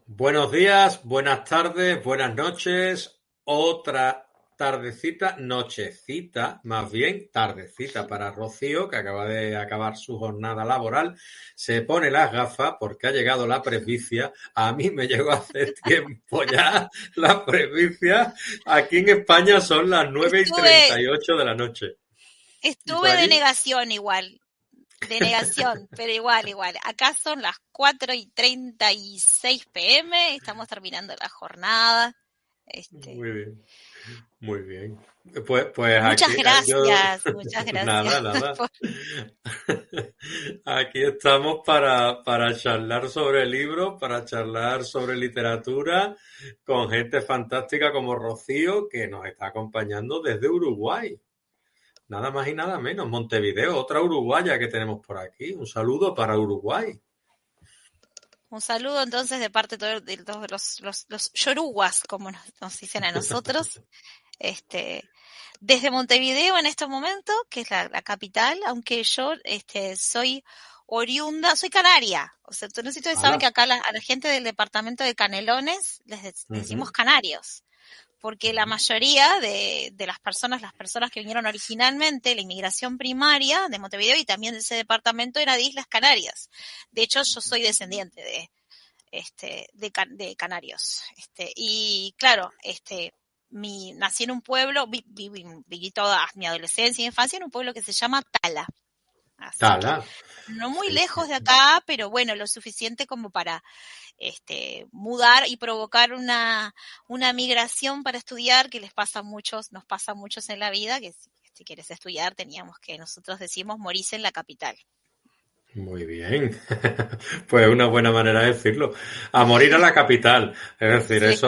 Buenos días, buenas tardes, buenas noches. Otra tardecita, nochecita, más bien tardecita para Rocío, que acaba de acabar su jornada laboral. Se pone las gafas porque ha llegado la presbicia. A mí me llegó hace tiempo ya la presbicia. Aquí en España son las 9:38 de la noche. ¿Y por Estuve de allí? negación igual, de negación, pero igual. Acá son las 4:36 p.m., estamos terminando la jornada. Este, Muy bien. Muy bien. Pues aquí muchas yo, gracias, muchas gracias. nada. Aquí estamos para charlar sobre libros, para charlar sobre literatura, con gente fantástica como Rocío, que nos está acompañando desde Uruguay. Nada más y nada menos. Montevideo, otra uruguaya que tenemos por aquí. Un saludo para Uruguay. Un saludo entonces de parte de todos los yoruguas, como nos dicen a nosotros. Este, Desde Montevideo en este momento, que es la capital, aunque yo soy oriunda, soy canaria. O sea, no sé si ustedes saben Hala. que acá a la gente del departamento de Canelones les decimos Ujú. canarios, porque la mayoría de las personas que vinieron originalmente, la inmigración primaria de Montevideo y también de ese departamento era de Islas Canarias. De hecho, yo soy descendiente de canarios. Y claro, nací en un pueblo, viví toda mi adolescencia y infancia en un pueblo que se llama Tala. Así que Tala. no muy Sí, sí, lejos de sí. acá, pero bueno, lo suficiente como para mudar y provocar una migración para estudiar que nos pasa a muchos en la vida, que si quieres estudiar teníamos que, nosotros decimos, morirse en la capital. Muy bien, pues una buena manera de decirlo. A morir a la capital. Es decir, Sí.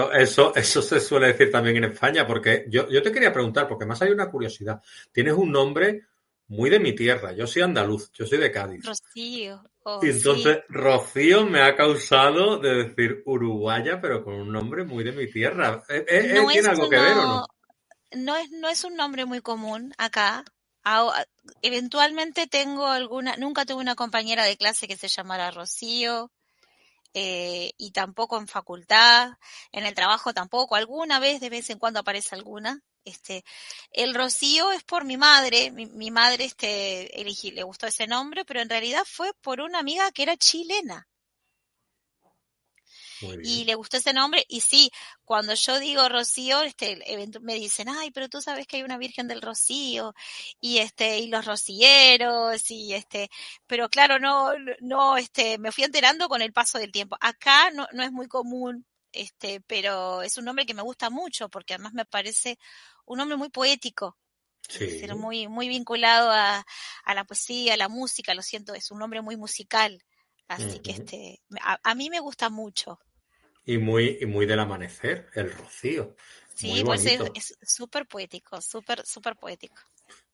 eso se suele decir también en España, porque yo te quería preguntar, porque más hay una curiosidad. Tienes un nombre muy de mi tierra. Yo soy andaluz, yo soy de Cádiz. Rocío, Y oh sí. entonces Rocío me ha causado de decir uruguaya, pero con un nombre muy de mi tierra. No es ¿Tiene algo que ver o uno, no? no es un nombre muy común acá. Eventualmente nunca tuve una compañera de clase que se llamara Rocío, y tampoco en facultad, en el trabajo tampoco. Alguna vez, de vez en cuando aparece alguna. El Rocío es por mi madre. Mi madre, le gustó ese nombre, pero en realidad fue por una amiga que era chilena. Muy Y bien. le gustó ese nombre. Y sí, cuando yo digo Rocío, me dicen, ay, pero tú sabes que hay una Virgen del Rocío, y los rocieros, pero claro, no, me fui enterando con el paso del tiempo. Acá no es muy común, pero es un nombre que me gusta mucho, porque además me parece un nombre muy poético. Es decir, Sí. muy vinculado a la poesía, a la música, lo siento, es un nombre muy musical. Así que Ujú. a mí me gusta mucho. Y muy del amanecer, el Rocío. Muy Sí, pues bonito. es súper poético, súper poético.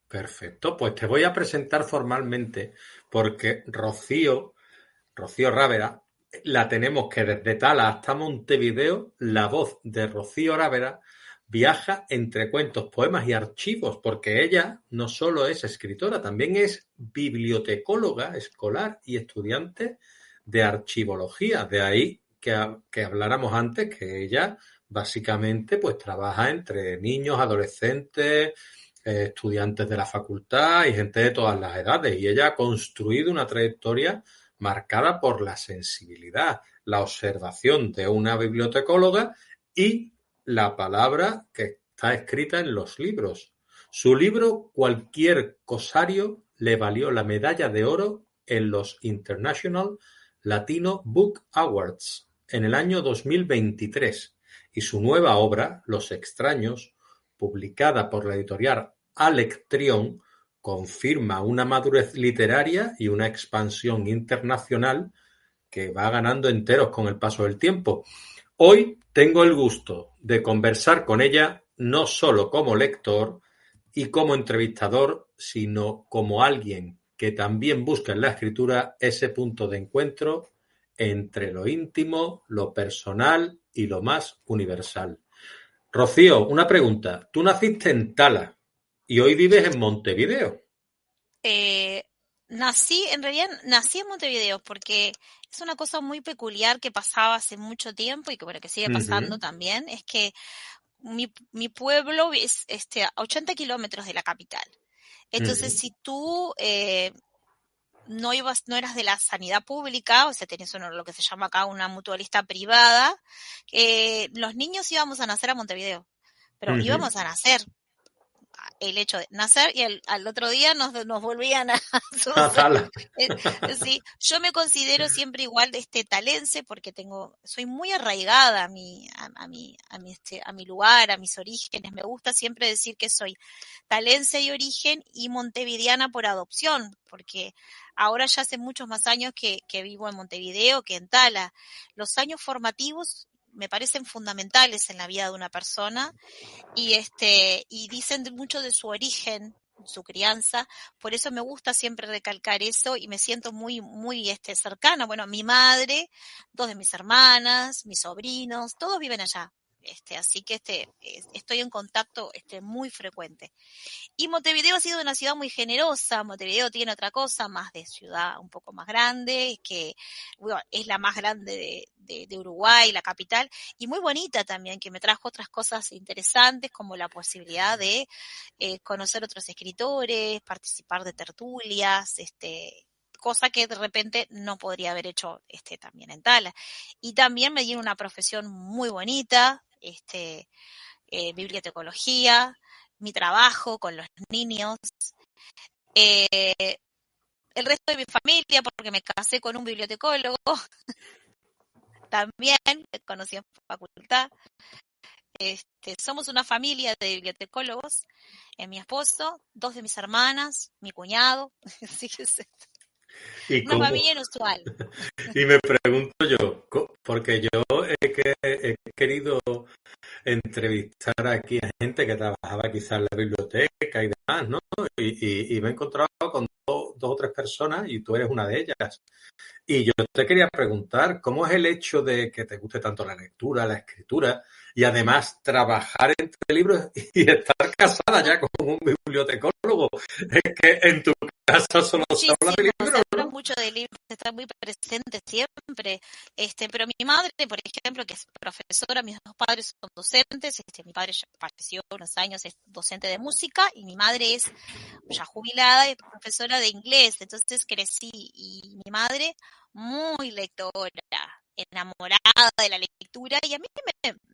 Perfecto, pues te voy a presentar formalmente porque Rocío Rávera, la tenemos que desde Tala hasta Montevideo, la voz de Rocío Rávera viaja entre cuentos, poemas y archivos, porque ella no solo es escritora, también es bibliotecóloga escolar y estudiante de archivología. De ahí que habláramos antes que ella básicamente pues trabaja entre niños, adolescentes, estudiantes de la facultad y gente de todas las edades. Y ella ha construido una trayectoria marcada por la sensibilidad, la observación de una bibliotecóloga y la palabra que está escrita en los libros. Su libro, Cualquier cosario, le valió la medalla de oro en los International Latino Book Awards en el año 2023 y su nueva obra, Los extraños, publicada por la editorial Alectrión, confirma una madurez literaria y una expansión internacional que va ganando enteros con el paso del tiempo. Hoy tengo el gusto de conversar con ella no solo como lector y como entrevistador, sino como alguien que también busca en la escritura ese punto de encuentro entre lo íntimo, lo personal y lo más universal. Rocío, una pregunta. Tú naciste en Tala y hoy vives en Montevideo. Eh, en realidad nací en Montevideo porque es una cosa muy peculiar que pasaba hace mucho tiempo y que bueno, que sigue pasando Ujú, también, es que mi pueblo es a 80 kilómetros de la capital. Entonces, ujú, si tú no eras de la sanidad pública, o sea, tenías lo que se llama acá una mutualista privada, los niños íbamos a nacer a Montevideo, pero ujú. íbamos a nacer, el hecho de nacer y al otro día nos volvían a suceder. Atala. Sí, yo me considero siempre igual de talense porque soy muy arraigada a mi lugar, a mis orígenes. Me gusta siempre decir que soy talense de origen y montevideana por adopción, porque ahora ya hace muchos más años que vivo en Montevideo que en Tala. Los años formativos me parecen fundamentales en la vida de una persona y dicen mucho de su origen, su crianza, por eso me gusta siempre recalcar eso y me siento muy cercana. Bueno, mi madre, dos de mis hermanas, mis sobrinos, todos viven allá. Así que estoy en contacto muy frecuente. Y Montevideo ha sido una ciudad muy generosa. Montevideo tiene otra cosa, más de ciudad un poco más grande, que bueno, es la más grande de Uruguay, la capital, y muy bonita también, que me trajo otras cosas interesantes, como la posibilidad de conocer otros escritores, participar de tertulias, cosa que de repente no podría haber hecho también en Tala. Y también me dieron una profesión muy bonita, bibliotecología, mi trabajo con los niños, eh, el resto de mi familia, porque me casé con un bibliotecólogo, también que conocí en facultad. Somos una familia de bibliotecólogos, mi esposo, dos de mis hermanas, mi cuñado, así que es ¿Y una cómo? familia inusual. Y me pregunto yo, porque yo he querido entrevistar aquí a gente que trabajaba quizás en la biblioteca y demás, ¿no? Y me he encontrado con dos o tres personas y tú eres una de ellas. Y yo te quería preguntar, ¿cómo es el hecho de que te guste tanto la lectura, la escritura y además trabajar entre libros y estar casada ya con un bibliotecólogo? Es que en tu casa solo se habla de Muchísimo, se libros, habla ¿no? mucho de libros, está muy presente siempre, pero mi madre, por ejemplo, que es profesora, mis dos padres son docentes, mi padre ya falleció unos años, es docente de música, y mi madre es ya jubilada y profesora de inglés, entonces crecí, y mi madre muy lectora, enamorada de la lectura, y a mí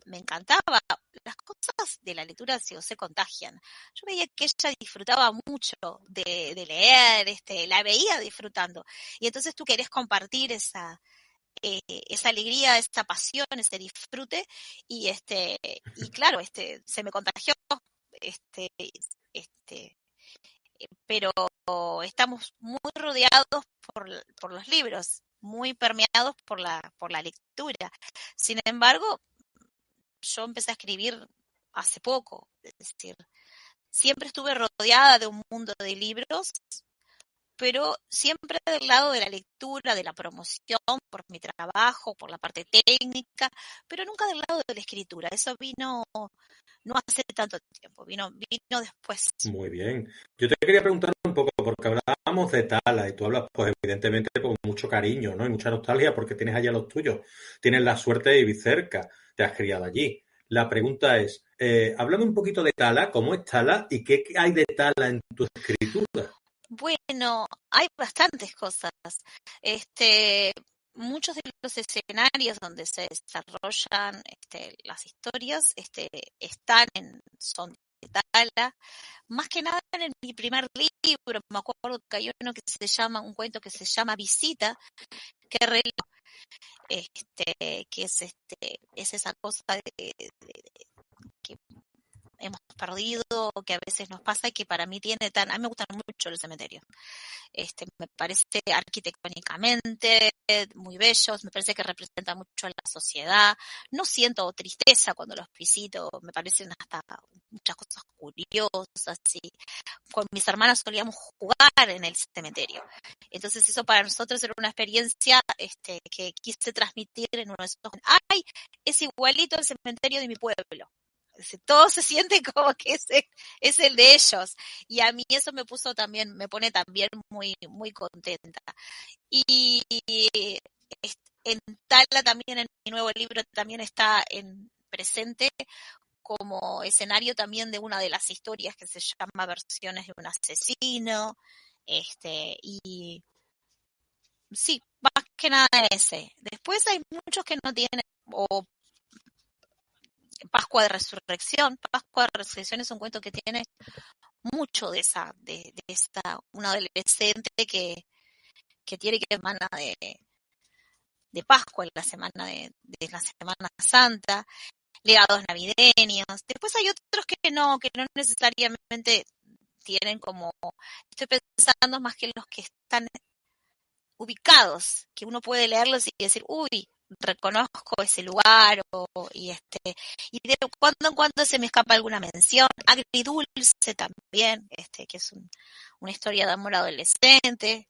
me encantaba. Las cosas de la lectura se contagian. Yo veía que ella disfrutaba mucho de leer, la veía disfrutando. Y entonces tú querés compartir esa alegría, esa pasión, ese disfrute, y claro, se me contagió, este, este, pero estamos muy rodeados por los libros, muy permeados por la lectura. Sin embargo, yo empecé a escribir hace poco, es decir, siempre estuve rodeada de un mundo de libros, pero siempre del lado de la lectura, de la promoción, por mi trabajo, por la parte técnica, pero nunca del lado de la escritura. Eso vino no hace tanto tiempo, vino después. Muy bien. Yo te quería preguntar un poco, porque hablábamos de Tala y tú hablas, pues evidentemente, con mucho cariño, ¿no? Y mucha nostalgia porque tienes allá los tuyos. Tienes la suerte de vivir cerca, te has criado allí. La pregunta es, háblame un poquito de Tala, ¿cómo es Tala y qué hay de Tala en tu escritura? Bueno, hay bastantes cosas. Este, muchos de los escenarios donde se desarrollan las historias son de Tala. Más que nada en mi primer libro, me acuerdo que hay un cuento que se llama Visita, que que es esa cosa que hemos perdido, que a veces nos pasa y que para mí a mí me gustan mucho los cementerios. Me parece arquitectónicamente muy bellos, me parece que representan mucho a la sociedad. No siento tristeza cuando los visito, me parecen hasta muchas cosas curiosas. Y con mis hermanas solíamos jugar en el cementerio. Entonces eso para nosotros era una experiencia que quise transmitir en uno de esos. ¡Ay! Es igualito al cementerio de mi pueblo. Todo se siente como que es el de ellos. Y a mí eso me pone también muy, muy contenta. Y en Tala también, en mi nuevo libro, también está presente como escenario también de una de las historias que se llama Versiones de un asesino. Y sí, más que nada en ese. Después hay muchos que no tienen, o Pascua de Resurrección. Pascua de Resurrección es un cuento que tiene mucho de esta, una adolescente que tiene que semana de Pascua, la semana de la Semana Santa, legados navideños. Después hay otros que no necesariamente tienen como, estoy pensando más que los que están ubicados, que uno puede leerlos y decir, uy, reconozco ese lugar, y de cuando en cuando se me escapa alguna mención. Agridulce también, que es una historia de amor adolescente,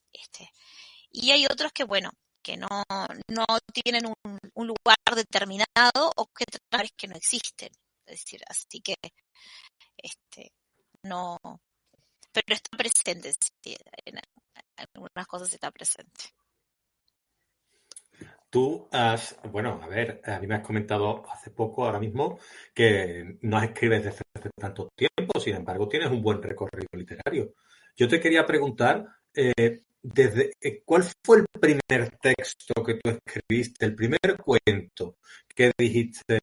y hay otros que, bueno, que no tienen un lugar determinado o que vez que no existen. Es decir, así que no, pero está presente, sí, en algunas cosas está presente. Tú bueno, a ver, a mí me has comentado hace poco, ahora mismo, que no escribes desde hace tanto tiempo, sin embargo, tienes un buen recorrido literario. Yo te quería preguntar, ¿cuál fue el primer texto que tú escribiste, el primer cuento que dijiste,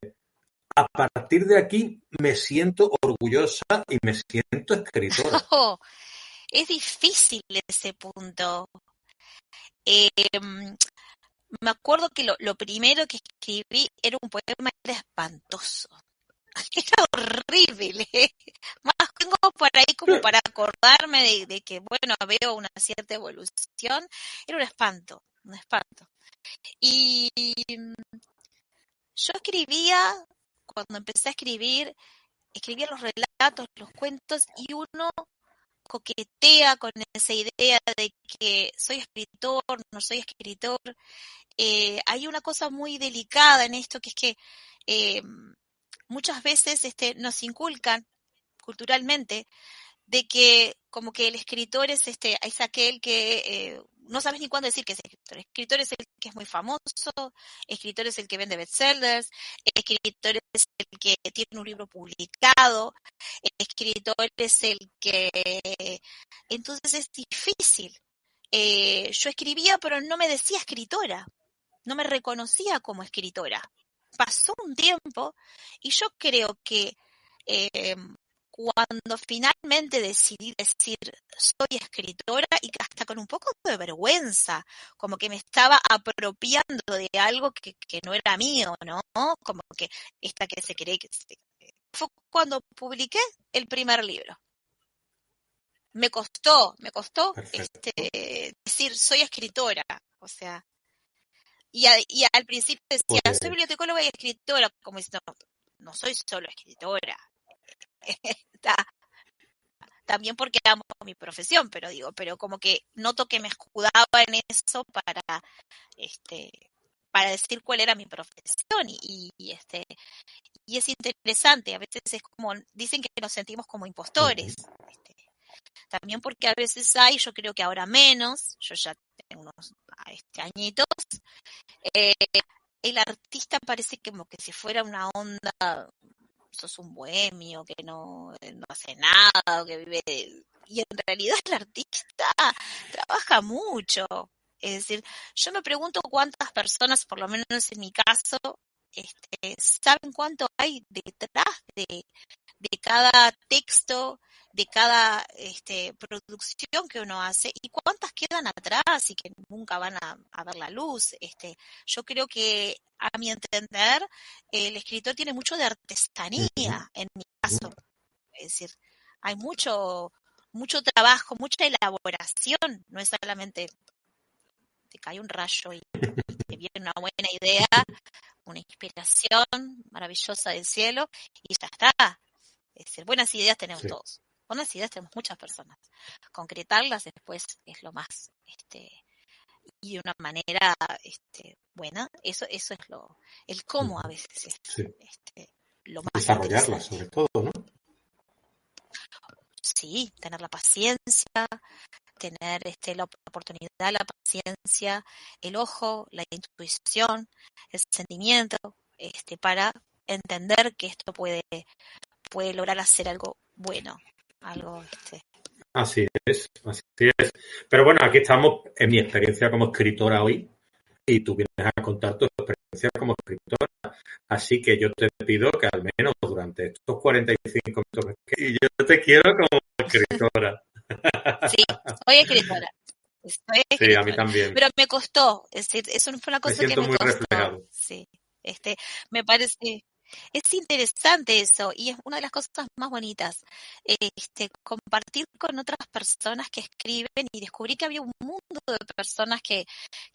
a partir de aquí me siento orgullosa y me siento escritora? Oh, es difícil ese punto. Eh, Me acuerdo que lo primero que escribí era un poema, era espantoso. Era horrible. Más tengo por ahí como para acordarme de que, bueno, veo una cierta evolución. Era un espanto, un espanto. Y yo cuando empecé a escribía los relatos, los cuentos, y uno coquetea con esa idea de que soy escritor, no soy escritor. Hay una cosa muy delicada en esto, que es que muchas veces nos inculcan culturalmente de que como que el escritor es aquel que no sabes ni cuándo decir que es escritor. Escritor es el que es muy famoso, escritor es el que vende bestsellers, escritor es el que tiene un libro publicado, escritor es el que... Entonces es difícil. Yo escribía, pero no me decía escritora, no me reconocía como escritora. Pasó un tiempo y yo creo que cuando finalmente decidí decir soy escritora, y hasta con un poco de vergüenza, como que me estaba apropiando de algo que no era mío, ¿no? Como que esta que se cree que fue cuando publiqué el primer libro. Me costó Perfecto. decir soy escritora, o sea, y al principio decía soy Pues bibliotecóloga y escritora, como diciendo, no soy solo escritora. También porque amo mi profesión, pero como que noto que me escudaba en eso para decir cuál era mi profesión, y es interesante. A veces es como, dicen que nos sentimos como impostores, también porque a veces yo creo que ahora menos, yo ya tengo unos añitos, eh, el artista parece como que si fuera una onda, sos un bohemio que no hace nada, o que vive, y en realidad el artista trabaja mucho. Es decir, yo me pregunto cuántas personas, por lo menos en mi caso, saben cuánto hay detrás de cada texto, de cada producción que uno hace, y cuántas quedan atrás y que nunca van a ver la luz. Yo creo que, a mi entender, el escritor tiene mucho de artesanía, en mi caso. Es decir, hay mucho trabajo, mucha elaboración. No es solamente te cae un rayo y te viene una buena idea, una inspiración maravillosa del cielo y ya está. Es decir, buenas ideas tenemos sí. todos. Buenas ideas tenemos muchas personas. Concretarlas después es lo más, y de una manera buena. Eso es el cómo a veces es Sí. lo más Desarrollarla, interesante. sobre todo, ¿no? Sí, tener la paciencia, tener la oportunidad, la paciencia, el ojo, la intuición, el sentimiento, para entender que esto puede lograr hacer algo bueno, algo. Así es, así es. Pero bueno, aquí estamos en mi experiencia como escritora hoy y tú vienes a contar tu experiencia como escritora. Así que yo te pido que al menos durante estos 45 minutos que yo te quiero como escritora. Sí, soy escritora. Soy Sí, a mí escritora. también. Pero me costó, es decir, eso fue una Me cosa que siento me muy costó. reflejado. Sí, me parece, es interesante eso y es una de las cosas más bonitas. Compartir con otras personas que escriben y descubrí que había un mundo de personas que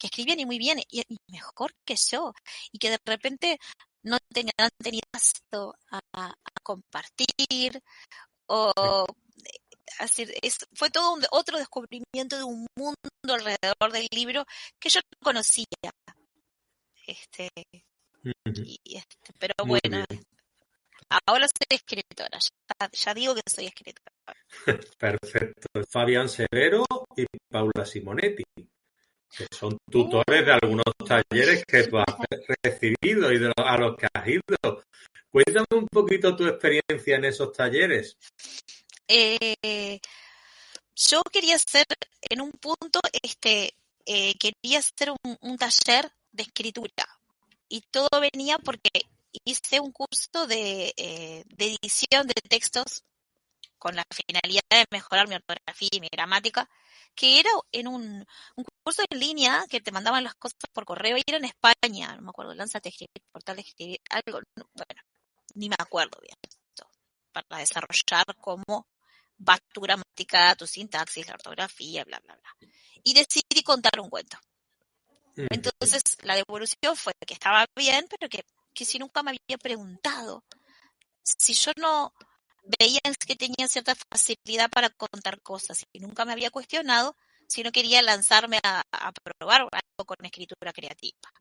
escribían y muy bien y mejor que yo y que de repente no tenían tenido esto a compartir o así, fue todo otro descubrimiento de un mundo alrededor del libro que yo no conocía. Este, pero Muy bueno, bien. ahora soy escritora, ya digo que soy escritora. Perfecto. Fabián Severo y Paula Simonetti, que son tutores de Uy. algunos talleres que tú has recibido y a los que has ido. Cuéntame un poquito tu experiencia en esos talleres. Yo quería hacer, en un punto, quería hacer un taller de escritura. Y todo venía porque hice un curso de edición de textos con la finalidad de mejorar mi ortografía y mi gramática, que era en un curso en línea que te mandaban las cosas por correo y era en España, no me acuerdo, Lánzate a escribir, portal de escribir, algo, bueno, ni me acuerdo bien, para desarrollar cómo va tu gramática, tu sintaxis, la ortografía, bla, bla, bla. Y decidí contar un cuento. Entonces la devolución fue que estaba bien, pero que si nunca me había preguntado, si yo no veía que tenía cierta facilidad para contar cosas y nunca me había cuestionado si no quería lanzarme a probar algo con escritura creativa.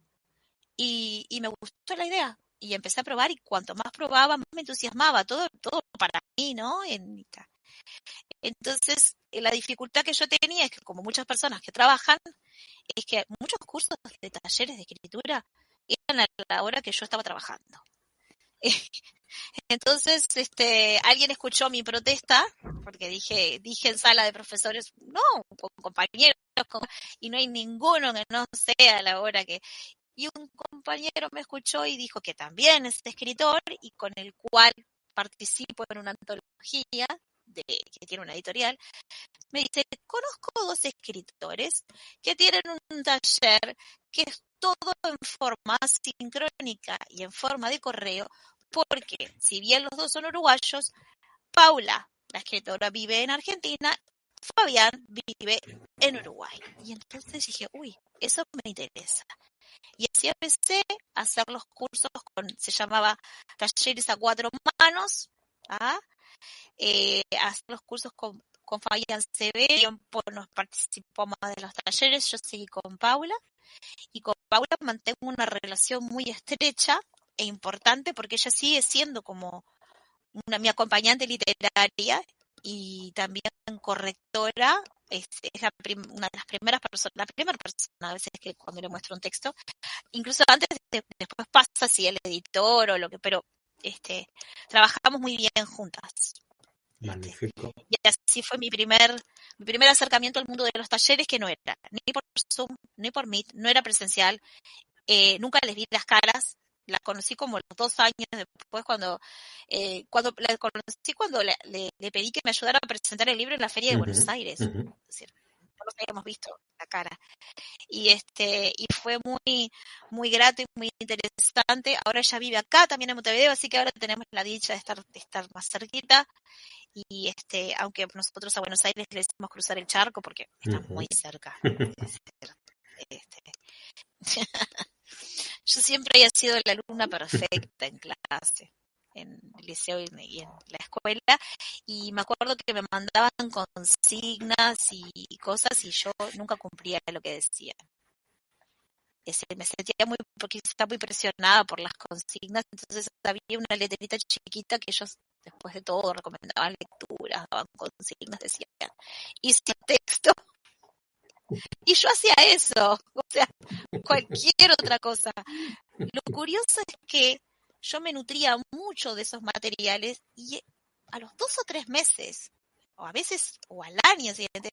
Y me gustó la idea y empecé a probar y cuanto más probaba, más me entusiasmaba, todo para mí, ¿no? Entonces, la dificultad que yo tenía es que como muchas personas que trabajan, es que muchos cursos de talleres de escritura eran a la hora que yo estaba trabajando. Entonces, alguien escuchó mi protesta, porque dije en sala de profesores, no, con compañeros, y no hay ninguno que no sea a la hora que... Y un compañero me escuchó y dijo que también es escritor y con el cual participo en una antología que tiene una editorial. Me dice, conozco 2 escritores que tienen un taller que es todo en forma sincrónica y en forma de correo, porque si bien los 2 son uruguayos, Paula, la escritora, vive en Argentina, Fabián vive en Uruguay. Y entonces dije, uy, eso me interesa. Y así empecé a hacer los cursos se llamaba Talleres a 4 manos, ¿ah? A hacer los cursos con Fabián Severo, nos participó más de los talleres, yo seguí con Paula, y con Paula mantengo una relación muy estrecha e importante porque ella sigue siendo como mi acompañante literaria y también correctora. Una de las primeras personas, la primera persona a veces que cuando le muestro un texto, incluso antes, después pasa si el editor o lo que, pero trabajamos muy bien juntas. Magnífico. Y así fue mi primer acercamiento al mundo de los talleres, que no era ni por Zoom, ni por Meet, no era presencial, nunca les vi las caras, las conocí como los 2 años después cuando la conocí cuando le pedí que me ayudara a presentar el libro en la Feria de Buenos Aires. Es decir, no nos habíamos visto la cara. Y fue muy, muy grato y muy interesante. Ahora ella vive acá también en Montevideo, así que ahora tenemos la dicha de estar más cerquita. Y aunque nosotros a Buenos Aires le decimos cruzar el charco porque está muy cerca. Yo siempre he sido la alumna perfecta en clase, en el liceo y en la escuela, y me acuerdo que me mandaban consignas y cosas y yo nunca cumplía lo que decía. me sentía porque estaba muy presionada por las consignas, entonces había una letrita chiquita que ellos, después de todo, recomendaban lecturas, daban consignas, decían, hice texto, y yo hacía eso, o sea, cualquier otra cosa. Lo curioso es que yo me nutría mucho de esos materiales y a los 2 o 3 meses, o a veces, o al año siguiente,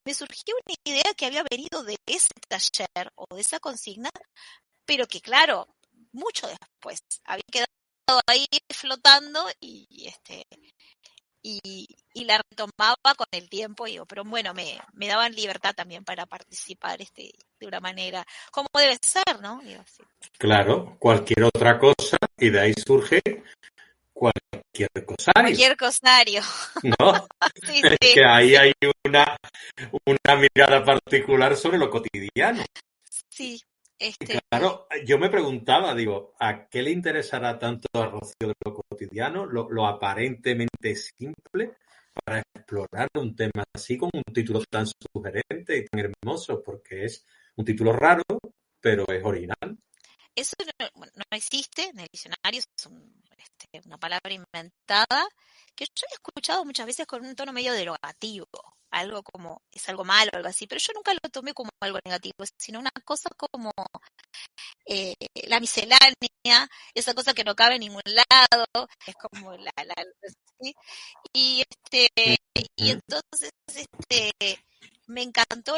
me surgió una idea que había venido de ese taller o de esa consigna, pero que claro, mucho después había quedado ahí flotando y la retomaba con el tiempo, digo, pero bueno, me daban libertad también para participar de una manera, como debe ser, ¿no? Digo, sí. Claro, cualquier otra cosa y de ahí surge cualquier cosario, Cualquier cosario. ¿no? Sí, Es sí, que ahí sí, hay una mirada particular sobre lo cotidiano. sí. Y claro, yo me preguntaba, digo, ¿a qué le interesará tanto a Rocío de lo cotidiano, lo aparentemente simple, para explorar un tema así con un título tan sugerente y tan hermoso? Porque es un título raro, pero es original. Eso no existe en el diccionario, es una palabra inventada que yo he escuchado muchas veces con un tono medio derogativo, algo como es algo malo o algo así, pero yo nunca lo tomé como algo negativo, sino una cosa como la miscelánea, esa cosa que no cabe en ningún lado, es como ¿sí? y y entonces me encantó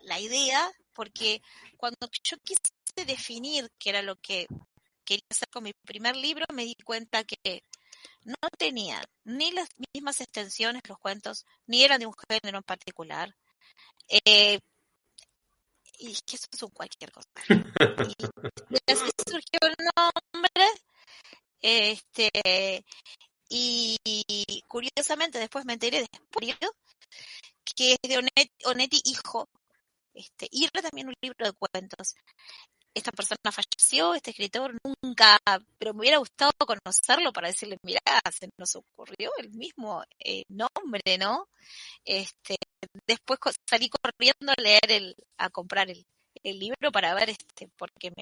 la idea porque cuando yo quise definir qué era lo que quería hacer con mi primer libro, me di cuenta que no tenía ni las mismas extensiones los cuentos, ni eran de un género en particular. Y que eso es un cualquier cosa. Y así surgió el nombre, y curiosamente después me enteré después que es de Onetti hijo, y era también un libro de cuentos. Esta persona falleció, este escritor nunca, pero me hubiera gustado conocerlo para decirle, mirá, se nos ocurrió el mismo nombre, ¿no? Después salí corriendo a comprar el libro para ver, porque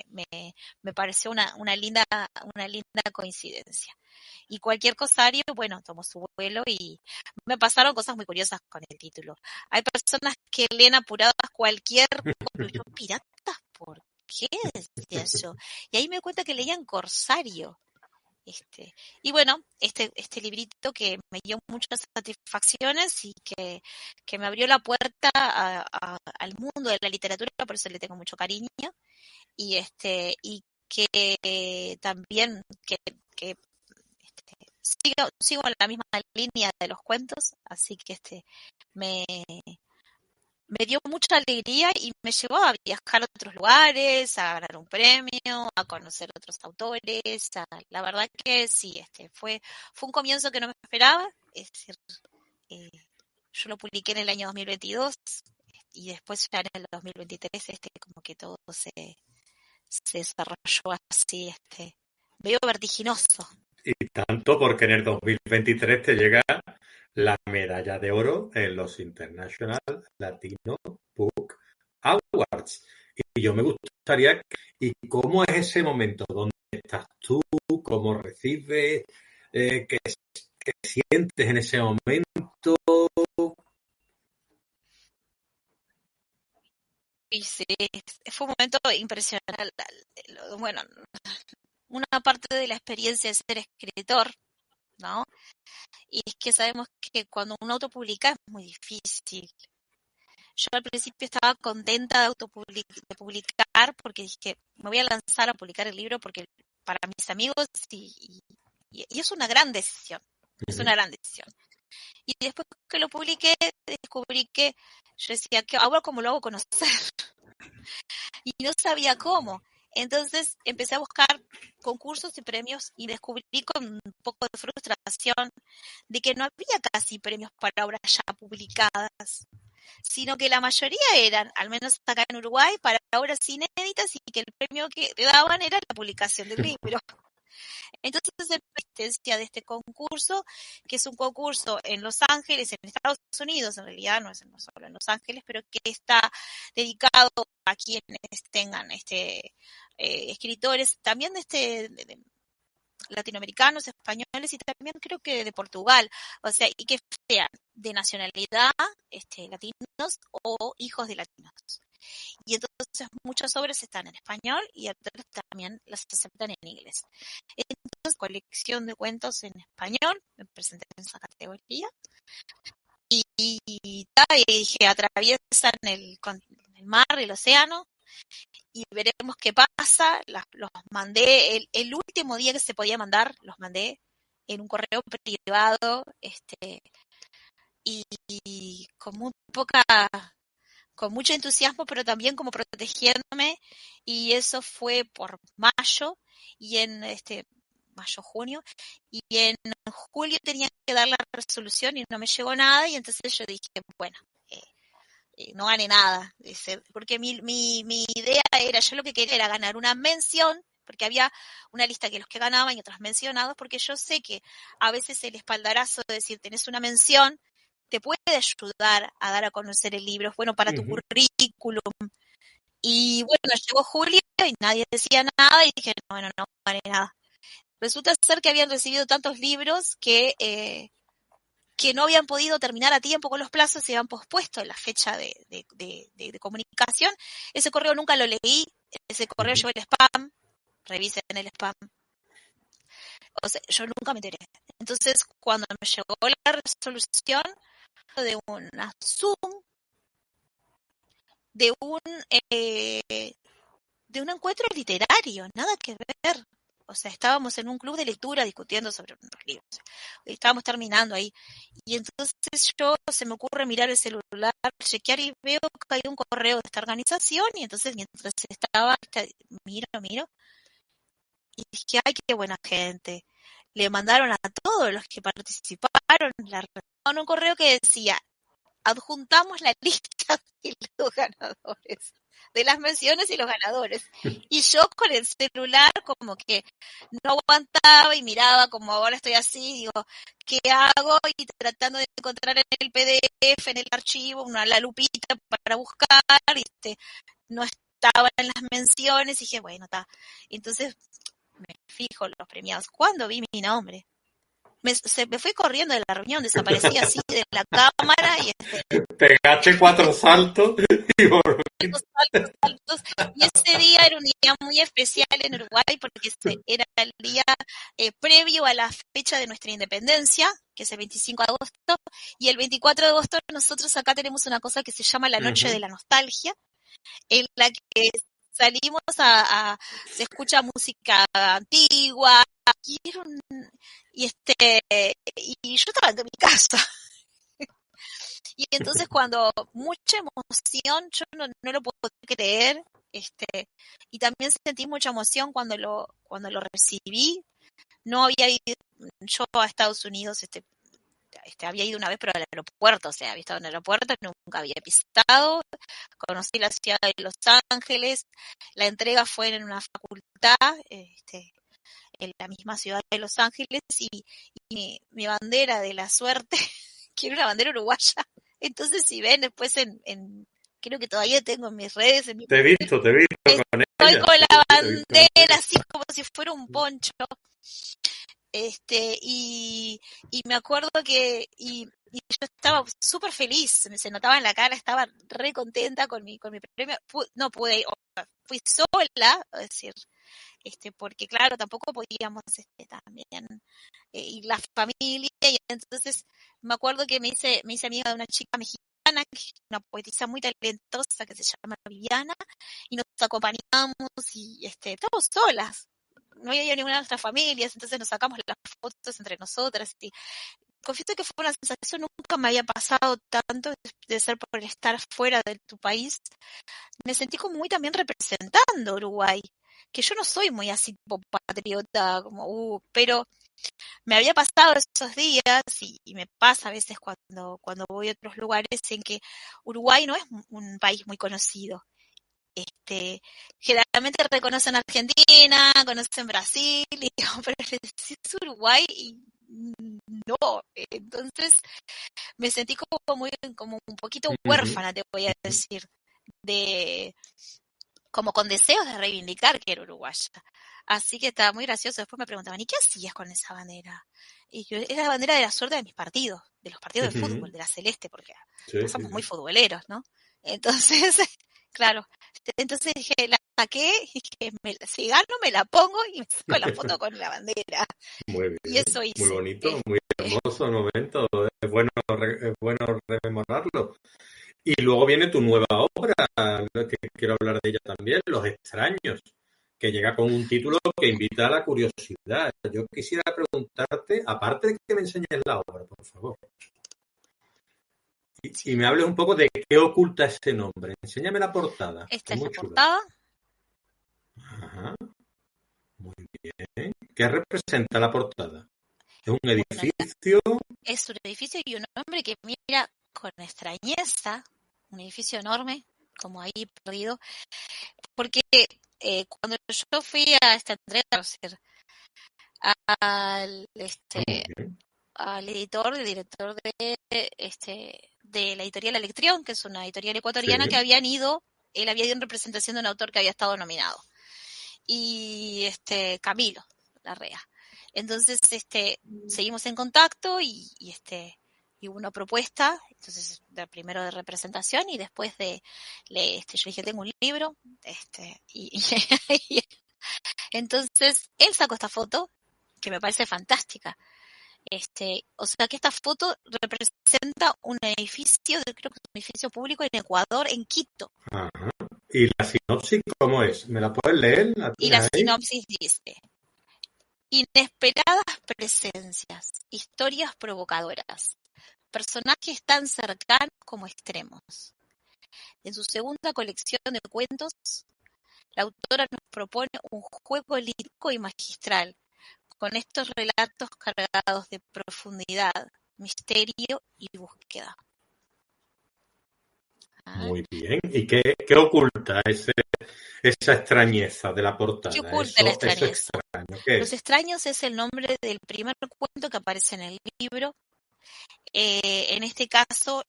me pareció una linda coincidencia. Y cualquier cosario, bueno, tomó su vuelo y me pasaron cosas muy curiosas con el título. Hay personas que leen apuradas cualquier cosa, y yo, piratas, ¿por qué? Decía yo. Y ahí me di cuenta que leían Corsario. Y bueno, este librito que me dio muchas satisfacciones y que me abrió la puerta al mundo de la literatura, por eso le tengo mucho cariño, y que también que sigo en la misma línea de los cuentos, así que me, me dio mucha alegría y me llevó a viajar a otros lugares, a ganar un premio, a conocer otros autores. La verdad que sí, fue un comienzo que no me esperaba. Es decir, eh, yo lo publiqué en el año 2022 y después ya en el 2023 como que todo se desarrolló así, medio vertiginoso. Y tanto porque en el 2023 te llega la medalla de oro en los International Latino Book Awards. Y yo me gustaría, ¿y cómo es ese momento? ¿Dónde estás tú? ¿Cómo recibes? ¿Qué sientes en ese momento? Y sí, fue un momento impresionante. Bueno, una parte de la experiencia de ser escritor, ¿no? Y es que sabemos que cuando uno autopublica es muy difícil. Yo al principio estaba contenta de publicar porque dije, me voy a lanzar a publicar el libro porque para mis amigos y es una gran decisión, es una gran decisión. Y después que lo publiqué, descubrí que yo decía, ahora cómo lo hago conocer. Y no sabía cómo. Entonces empecé a buscar concursos y premios y descubrí con un poco de frustración de que no había casi premios para obras ya publicadas, sino que la mayoría eran, al menos acá en Uruguay, para obras inéditas y que el premio que te daban era la publicación del libro. Entonces, en existencia de este concurso, que es un concurso en Los Ángeles, en Estados Unidos, en realidad no es no solo en Los Ángeles, pero que está dedicado a quienes tengan escritores, también de latinoamericanos, españoles y también creo que de Portugal, o sea, y que sean de nacionalidad latinos o hijos de latinos. Y entonces muchas obras están en español y otras también las aceptan en inglés. Entonces, colección de cuentos en español, me presenté en esa categoría. Y dije, atraviesan el mar, el océano, y veremos qué pasa. Los mandé, el último día que se podía mandar, los mandé en un correo privado, y con muy poca, con mucho entusiasmo, pero también como protegiéndome, y eso fue por mayo, y en junio, y en julio tenía que dar la resolución y no me llegó nada, y entonces yo dije, bueno, no gané nada, porque mi idea era, yo lo que quería era ganar una mención, porque había una lista que los que ganaban y otros mencionados, porque yo sé que a veces el espaldarazo de decir tenés una mención te puede ayudar a dar a conocer el libro, es bueno para tu currículum. Y bueno, llegó julio y nadie decía nada y dije, bueno, no gané nada. Resulta ser que habían recibido tantos libros que no habían podido terminar a tiempo con los plazos, se habían pospuesto la fecha de comunicación. Ese correo nunca lo leí, ese correo llegó el spam, revisen el spam. O sea, yo nunca me enteré. Entonces, cuando me llegó la resolución de una Zoom, de un encuentro literario, nada que ver. O sea, estábamos en un club de lectura discutiendo sobre unos libros. Estábamos terminando ahí. Y entonces se me ocurre mirar el celular, chequear y veo que hay un correo de esta organización y entonces mientras estaba, miro, y dije, ay, qué buena gente. Le mandaron a todos los que participaron un correo que decía, adjuntamos la lista de los ganadores, de las menciones y los ganadores. Y yo con el celular como que no aguantaba y miraba como ahora estoy así, digo, ¿qué hago? Y tratando de encontrar en el PDF, en el archivo, la lupita para buscar, no estaba en las menciones, y dije, bueno, está. Entonces me fijo los premiados. ¿Cuándo vi mi nombre? Me fui corriendo de la reunión, desaparecí así de la cámara y pegaste 4 saltos y saltos. Y ese día era un día muy especial en Uruguay porque era el día previo a la fecha de nuestra independencia, que es el 25 de agosto, y el 24 de agosto nosotros acá tenemos una cosa que se llama la Noche de la Nostalgia, en la que salimos se escucha música antigua, y yo estaba en mi casa. Y entonces cuando mucha emoción, yo no lo puedo creer, y también sentí mucha emoción cuando lo recibí. No había ido yo a Estados Unidos, había ido una vez, pero al aeropuerto, o sea, había estado en el aeropuerto, nunca había pisado. Conocí la ciudad de Los Ángeles, la entrega fue en una facultad, en la misma ciudad de Los Ángeles, y mi bandera de la suerte, que era una bandera uruguaya. Entonces, si ven después creo que todavía tengo en mis redes. Te he visto con ella. Estoy con la bandera así como si fuera un poncho. Y me acuerdo que y yo estaba súper feliz, se notaba en la cara, estaba re contenta con mi premio. No pude, fui sola, es decir, porque claro, tampoco podíamos también ir la familia, y entonces me acuerdo que me hice amiga de una chica mexicana, una poetisa muy talentosa que se llama Viviana, y nos acompañamos y estábamos solas, no había ninguna de nuestras familias, entonces nos sacamos las fotos entre nosotras, y confieso que fue una sensación, nunca me había pasado tanto de ser por estar fuera de tu país. Me sentí como muy también representando Uruguay, que yo no soy muy así tipo patriota, pero me había pasado esos días y me pasa a veces cuando voy a otros lugares en que Uruguay no es un país muy conocido. generalmente reconocen Argentina, conocen Brasil, y digo, pero le decís Uruguay y no. Entonces me sentí como un poquito huérfana, te voy a decir, como con deseos de reivindicar que era uruguaya. Así que estaba muy gracioso. Después me preguntaban, ¿y qué hacías con esa bandera? Y yo, era la bandera de la suerte de mis partidos, de los partidos de fútbol, de la celeste, porque acá somos muy futboleros, ¿no? Entonces, claro, entonces dije, la saqué, y dije, si gano me la pongo y me saco la foto con la bandera. Muy bien, y eso hice. Muy bonito, muy hermoso el momento, es bueno rememorarlo. Y luego viene tu nueva obra, que quiero hablar de ella también, Los extraños, que llega con un título que invita a la curiosidad. Yo quisiera preguntarte, aparte de que me enseñes la obra, por favor, y me hables un poco de qué oculta ese nombre. Enséñame la portada. Esta es muy la chula. portada. Ajá. Muy bien. ¿Qué representa la portada? ¿Es un edificio? Es un edificio y un hombre que mira con extrañeza, un edificio enorme, como ahí perdido, porque cuando yo fui a esta entrega al editor, el director de la editorial Electrión, que es una editorial ecuatoriana, que él había ido en representación de un autor que había estado nominado, y Camilo Larrea. Entonces, seguimos en contacto y hubo una propuesta, entonces primero de representación y después yo dije, tengo un libro, entonces él sacó esta foto que me parece fantástica. O sea que esta foto representa un edificio, creo que es un edificio público en Ecuador, en Quito. Ajá. ¿Y la sinopsis cómo es? ¿Me la puedes leer? Y la sinopsis dice: inesperadas presencias, historias provocadoras, personajes tan cercanos como extremos. En su segunda colección de cuentos, la autora nos propone un juego lírico y magistral, con estos relatos cargados de profundidad, misterio y búsqueda. Muy bien. ¿Y qué oculta esa extrañeza de la portada? ¿Qué oculta la extrañeza? Extraño, ¿qué es? Los extraños es el nombre del primer cuento que aparece en el libro. En este caso,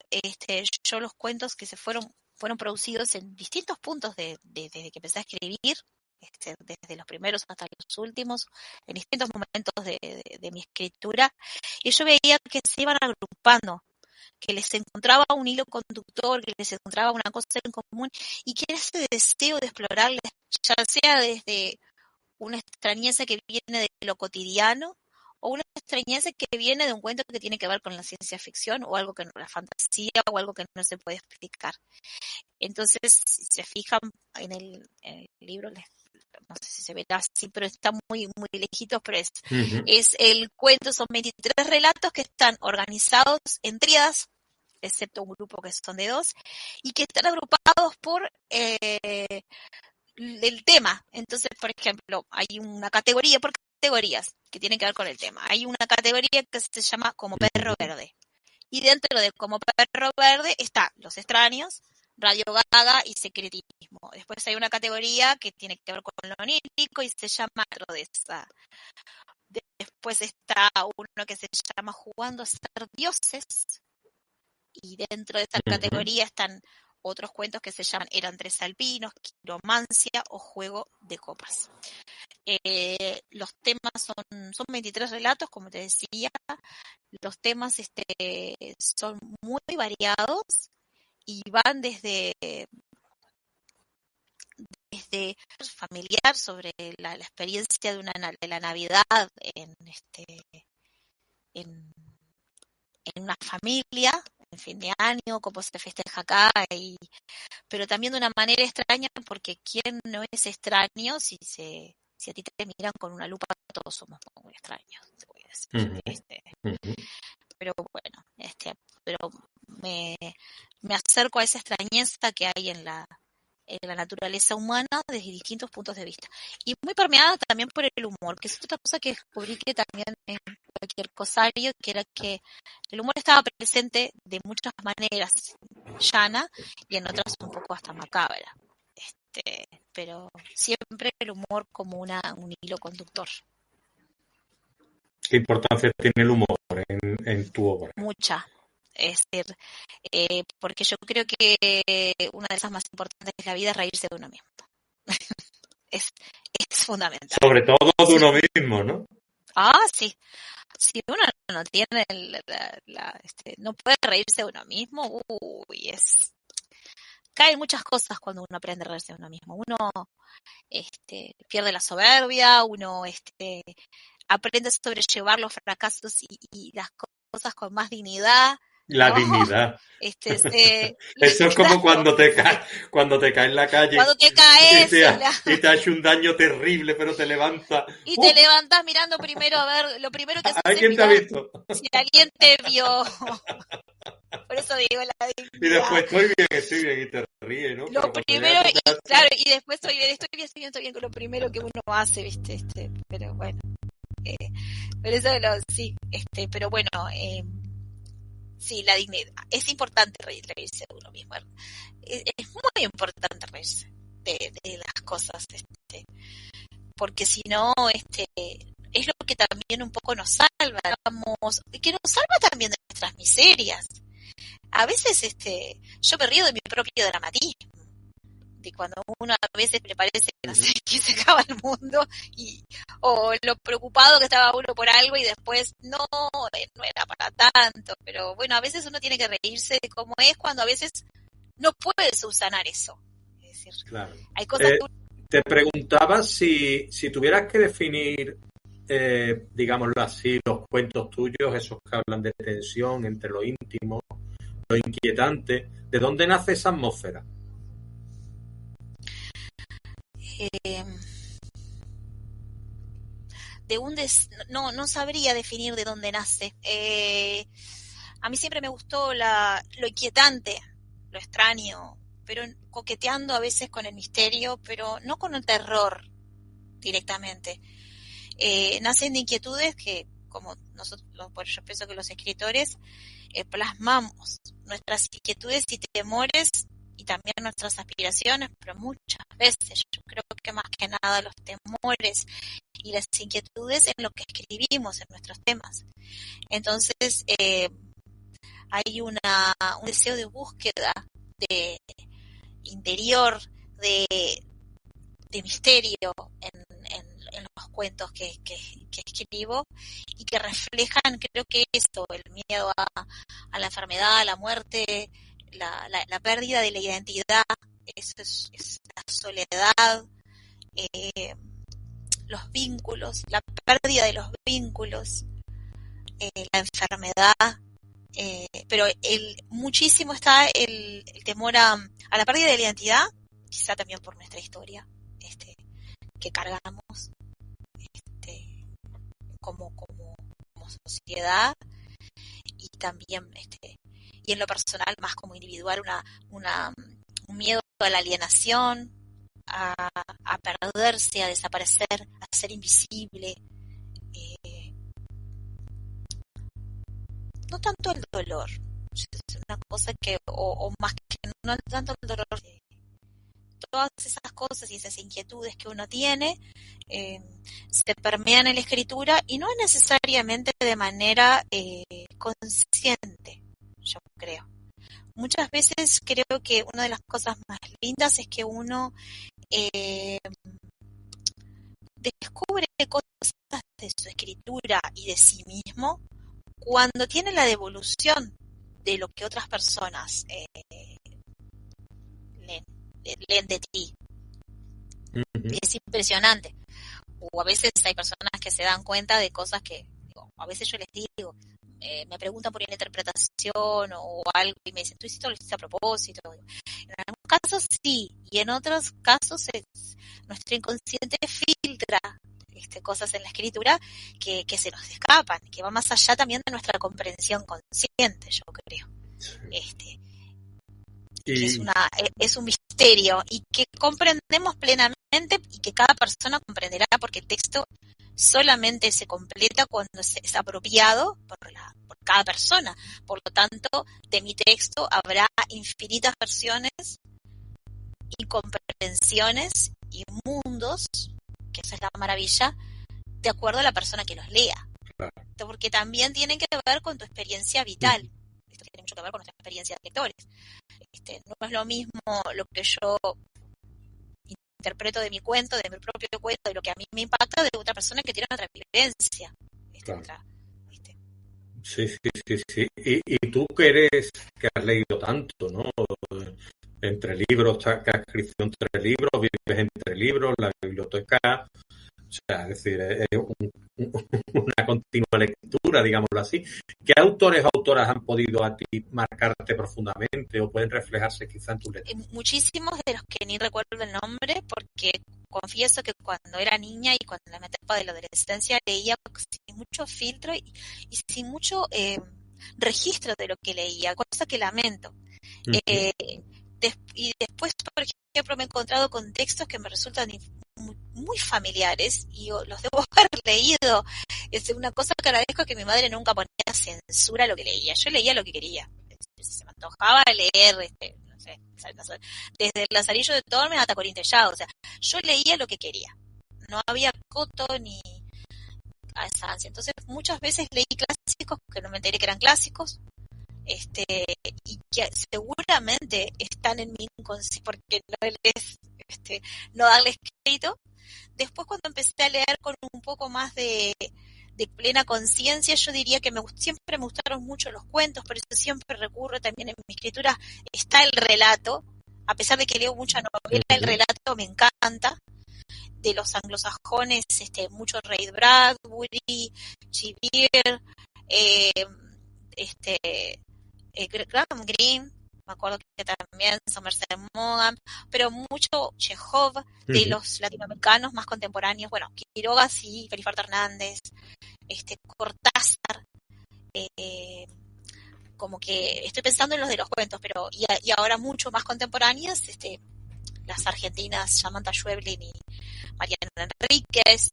yo los cuentos que fueron producidos en distintos puntos desde que empecé a escribir, desde los primeros hasta los últimos, en distintos momentos de mi escritura, y yo veía que se iban agrupando, que les encontraba un hilo conductor, que les encontraba una cosa en común, y que era ese deseo de explorarles, ya sea desde una extrañeza que viene de lo cotidiano, o una extrañeza que viene de un cuento que tiene que ver con la ciencia ficción, o algo que no, la fantasía, o algo que no se puede explicar. Entonces, si se fijan en el libro, no sé si se verá así, pero está muy, muy lejitos, pero es el cuento, son 23 relatos que están organizados en tríadas, excepto un grupo que son de 2, y que están agrupados por el tema. Entonces, por ejemplo, hay una categoría por categorías que tienen que ver con el tema. Hay una categoría que se llama Como Perro Verde. Y dentro de Como Perro Verde está Los Extraños, Radio Gaga y Secretismo. Después hay una categoría que tiene que ver con lo onírico y se llama Rodeza. Después está uno que se llama Jugando a ser dioses. Y dentro de esta categoría están otros cuentos que se llaman Eran tres alpinos, Quiromancia o Juego de copas. Los temas son 23 relatos, como te decía. Los temas son muy variados y van desde familiar, sobre la experiencia de la Navidad en una familia, en fin de año, cómo se festeja acá, pero también de una manera extraña, porque ¿quién no es extraño si a ti te miran con una lupa? Todos somos muy extraños, te voy a decir. Pero bueno, pero me acerco a esa extrañeza que hay en la naturaleza humana desde distintos puntos de vista. Y muy permeada también por el humor, que es otra cosa que descubrí que también en cualquier cosario, que era que el humor estaba presente de muchas maneras llana y en otras un poco hasta macabra. pero siempre el humor como un hilo conductor. ¿Qué importancia tiene el humor en tu obra? Mucha. Es decir, porque yo creo que una de esas más importantes de la vida es reírse de uno mismo. es fundamental. Sobre todo de uno mismo, ¿no? Sí. Si uno no tiene no puede reírse de uno mismo, caen muchas cosas cuando uno aprende a reírse de uno mismo. Uno pierde la soberbia, uno aprende a sobrellevar los fracasos y las cosas con más dignidad. La ¿no? dignidad. Eso es como claro. cuando te caes en la calle. Cuando te caes y te ha hecho un daño terrible, pero te levantas. Y te levantas mirando primero a ver, lo primero que haces es ¿Alguien te ha visto? si alguien te vio. Por eso digo la dignidad. Y después estoy bien, y te ríes, ¿no? Lo primero, y después estoy bien, con lo primero que uno hace, ¿viste? Pero bueno. Pero eso sí, pero bueno, sí, la dignidad. Es importante reírse de uno mismo. Es muy importante reírse de las cosas, porque si no, es lo que también un poco nos salva, digamos, que nos salva también de nuestras miserias. A veces, yo me río de mi propio dramatismo, de cuando uno a veces me parece que no sé, que se acaba el mundo, o lo preocupado que estaba uno por algo y después no era para tanto, pero bueno, a veces uno tiene que reírse de cómo es cuando a veces no puede subsanar eso. Es decir, claro. Hay cosas que te preguntaba si tuvieras que definir, digámoslo así, los cuentos tuyos, esos que hablan de tensión entre lo íntimo, lo inquietante, ¿de dónde nace esa atmósfera? No sabría definir de dónde nace. A mí siempre me gustó lo inquietante, lo extraño, pero coqueteando a veces con el misterio, pero no con el terror directamente. Nacen de inquietudes que, como nosotros, yo pienso que los escritores plasmamos nuestras inquietudes y temores y también nuestras aspiraciones, pero muchas veces yo creo que más que nada los temores y las inquietudes en lo que escribimos en nuestros temas. Entonces hay un deseo de búsqueda de interior, de misterio en los cuentos que escribo y que reflejan, creo que esto, el miedo a la enfermedad, a la muerte, la pérdida de la identidad, eso es la soledad, los vínculos, la pérdida de los vínculos, la enfermedad, pero muchísimo está el temor a la pérdida de la identidad, quizá también por nuestra historia que cargamos como sociedad, y también y en lo personal más como individual un miedo a la alienación, a perderse, a desaparecer, a ser invisible, no tanto el dolor, es una cosa que o más que no tanto el dolor, todas esas cosas y esas inquietudes que uno tiene se permean en la escritura y no necesariamente de manera consciente, yo creo. Muchas veces creo que una de las cosas más lindas es que uno descubre cosas de su escritura y de sí mismo cuando tiene la devolución de lo que otras personas leen de ti. Uh-huh. Es impresionante. O a veces hay personas que se dan cuenta de cosas que, a veces yo les digo, me preguntan por una interpretación o algo y me dicen, ¿tú hiciste lo hiciste a propósito? En algunos casos sí, y en otros casos nuestro inconsciente filtra cosas en la escritura que se nos escapan, que va más allá también de nuestra comprensión consciente, yo creo. Que es un misterio y que comprendemos plenamente y que cada persona comprenderá, porque el texto solamente se completa cuando es apropiado por cada persona. Por lo tanto, de mi texto habrá infinitas versiones comprensiones y mundos, que esa es la maravilla, de acuerdo a la persona que los lea. Claro. Porque también tienen que ver con tu experiencia vital. Esto tiene mucho que ver con nuestra experiencia de lectores. No es lo mismo lo que yo interpreto de mi cuento, de mi propio cuento, de lo que a mí me impacta, de otra persona que tiene otra vivencia. Claro. Sí. Y tú que has leído tanto, ¿no? Entre libros, que has escrito entre libros, vives entre libros, la biblioteca, o sea, es decir, es una continua lectura, digámoslo así. ¿Qué autores o autoras han podido a ti marcarte profundamente o pueden reflejarse quizá en tu lectura? Muchísimos de los que ni recuerdo el nombre, porque confieso que cuando era niña y cuando en la etapa de la adolescencia leía sin mucho filtro y sin mucho registro de lo que leía, cosa que lamento. Y después, por ejemplo, me he encontrado con textos que me resultan muy familiares y los debo haber leído. Es una cosa que agradezco, que mi madre nunca ponía censura a lo que leía. Yo leía lo que quería. Si se me antojaba leer, no sé, desde el Lazarillo de Tormes hasta Corintellado. O sea, yo leía lo que quería. No había coto ni a esa ansia. Entonces, muchas veces leí clásicos que no me enteré que eran clásicos. Y que seguramente están en mi inconsciente porque no darles crédito. Después, cuando empecé a leer con un poco más de plena conciencia, yo diría que siempre me gustaron mucho los cuentos, por eso siempre recurro también en mi escritura, está el relato, a pesar de que leo mucha novela, el relato me encanta. De los anglosajones, mucho Ray Bradbury, Cheever, Graham Greene, me acuerdo que también Somerset Maugham, pero mucho Chekhov, de los latinoamericanos más contemporáneos, bueno, Quiroga sí, Felizardo Hernández, Cortázar, como que estoy pensando en los de los cuentos, pero y ahora mucho más contemporáneas, las argentinas Samantha Schweblin y Mariana Enríquez,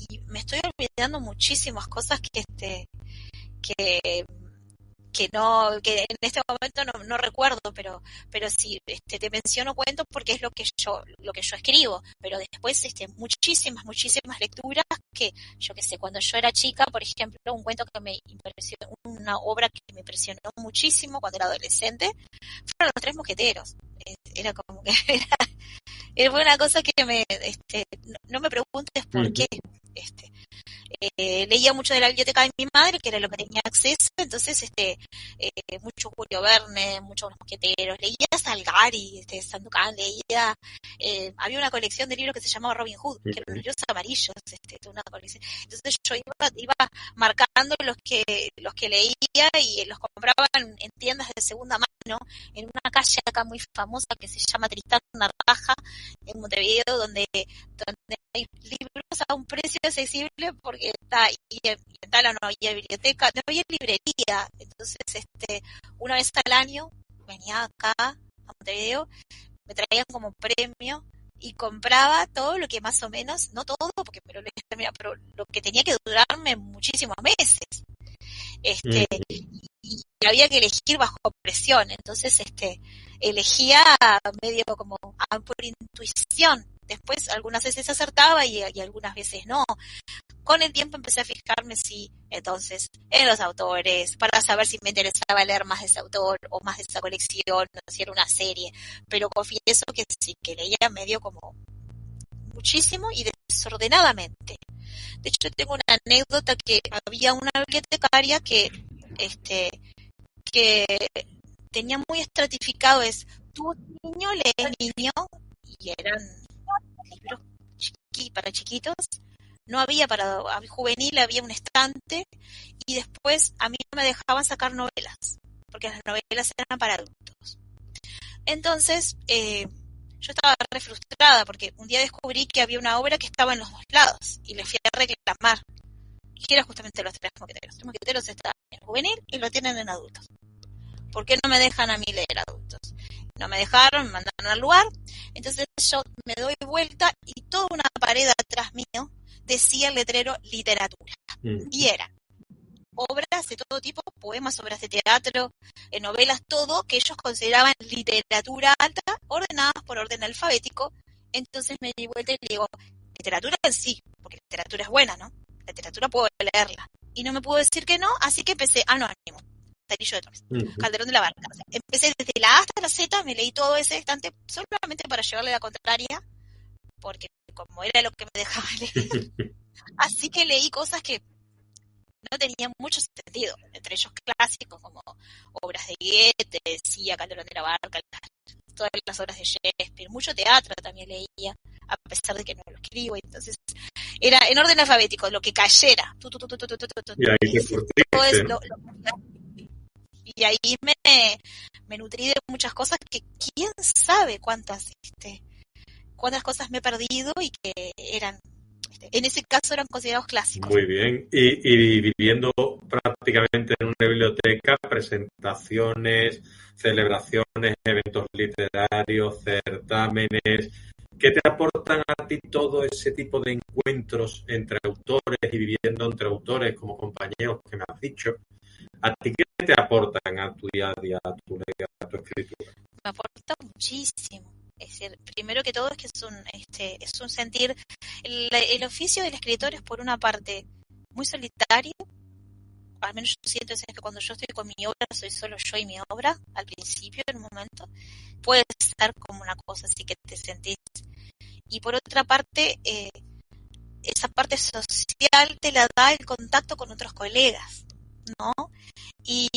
y me estoy olvidando muchísimas cosas que en este momento no recuerdo, pero sí, te menciono cuentos porque es lo que yo escribo, pero después muchísimas lecturas que yo que sé, cuando yo era chica, por ejemplo, un cuento que me impresionó, una obra que me impresionó muchísimo cuando era adolescente, fueron Los Tres Mosqueteros. Era como que fue una cosa que no me preguntes por qué. Leía mucho de la biblioteca de mi madre, que era lo que tenía acceso, entonces mucho Julio Verne, mucho Los Mosqueteros, leía Salgari, Sandokan, leía, había una colección de libros que se llamaba Robin Hood, que eran libros amarillos, una colección. Entonces yo iba marcando los que leía y los compraba en tiendas de segunda mano, en una calle acá muy famosa que se llama Tristán Narvaja, en Montevideo, donde hay libros a un precio accesible porque en Tala no había biblioteca, no había librería. Entonces, una vez al año venía acá a Montevideo, me traían como premio y compraba todo lo que más o menos, no todo, porque pero lo que tenía que durarme muchísimos meses. Y había que elegir bajo presión, entonces elegía medio como por intuición. Después algunas veces acertaba y algunas veces no. Con el tiempo empecé a fijarme entonces en los autores, para saber si me interesaba leer más de ese autor o más de esa colección, si era una serie, pero confieso que sí, que leía medio como muchísimo y desordenadamente. De hecho, tengo una anécdota que había una bibliotecaria que tenía muy estratificado, tú niño, lees niño, y eran libros para chiquitos, no había para juvenil, había un estante, y después a mí no me dejaban sacar novelas, porque las novelas eran para adultos. Entonces, yo estaba re frustrada, porque un día descubrí que había una obra que estaba en los dos lados, y le fui a reclamar, que era justamente Los Tres Mosqueteros. Los Tres Mosqueteros está en juvenil y lo tienen en adultos. ¿Por qué no me dejan a mí leer adultos? No me dejaron, me mandaron al lugar, entonces yo me doy vuelta y toda una pared atrás mío decía el letrero literatura. Y era obras de todo tipo, poemas, obras de teatro, novelas, todo que ellos consideraban literatura alta, ordenadas por orden alfabético. Entonces me di vuelta y le digo, literatura en sí, porque literatura es buena, ¿no? La literatura puedo leerla. Y no me pudo decir que no, así que empecé, Anónimo, Tarillo de Torres, Calderón de la Barca. O sea, empecé desde la A hasta la Z, me leí todo ese estante solamente para llevarle la contraria, porque como era lo que me dejaba leer. Así que leí cosas que no tenían mucho sentido, entre ellos clásicos como obras de Goethe, decía Calderón de la Barca, todas las obras de Shakespeare, mucho teatro también leía, a pesar de que no lo escribo. Entonces era en orden alfabético, lo que cayera. Y ahí te curtiste, ¿no? Y ahí me nutrí de muchas cosas que quién sabe cuántas cosas me he perdido y que eran, en ese caso eran considerados clásicos. Muy bien. Y viviendo prácticamente en una biblioteca, presentaciones, celebraciones, eventos literarios, certámenes, ¿qué te aportan a ti todo ese tipo de encuentros entre autores y viviendo entre autores como compañeros que me has dicho? ¿A ti qué te aportan a tu día a día, a tu escritura? Me aporta muchísimo. Es decir, primero que todo es que es un sentir, el oficio del escritor es por una parte muy solitario, al menos yo siento es que cuando yo estoy con mi obra soy solo yo y mi obra, al principio, en un momento, puede ser como una cosa así que te sentís. Y por otra parte, esa parte social te la da el contacto con otros colegas, ¿no? Y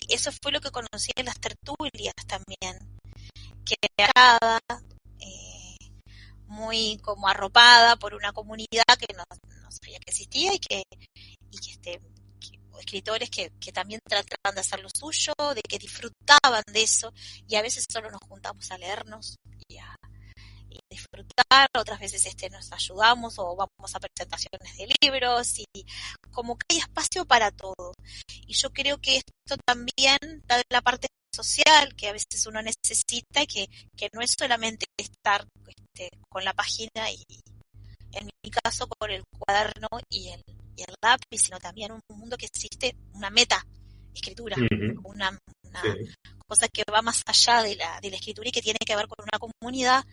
eso fue lo que conocí en las tertulias también, que era muy como arropada por una comunidad que no sabía que existía y que escritores que también trataban de hacer lo suyo, de que disfrutaban de eso, y a veces solo nos juntamos a leernos y a disfrutar, otras veces nos ayudamos o vamos a presentaciones de libros, y como que hay espacio para todo. Y yo creo que esto también da la parte social que a veces uno necesita y que no es solamente estar con la página y en mi caso con el cuaderno y el lápiz, sino también un mundo que existe, una meta escritura, una sí, cosa que va más allá de la escritura y que tiene que ver con una comunidad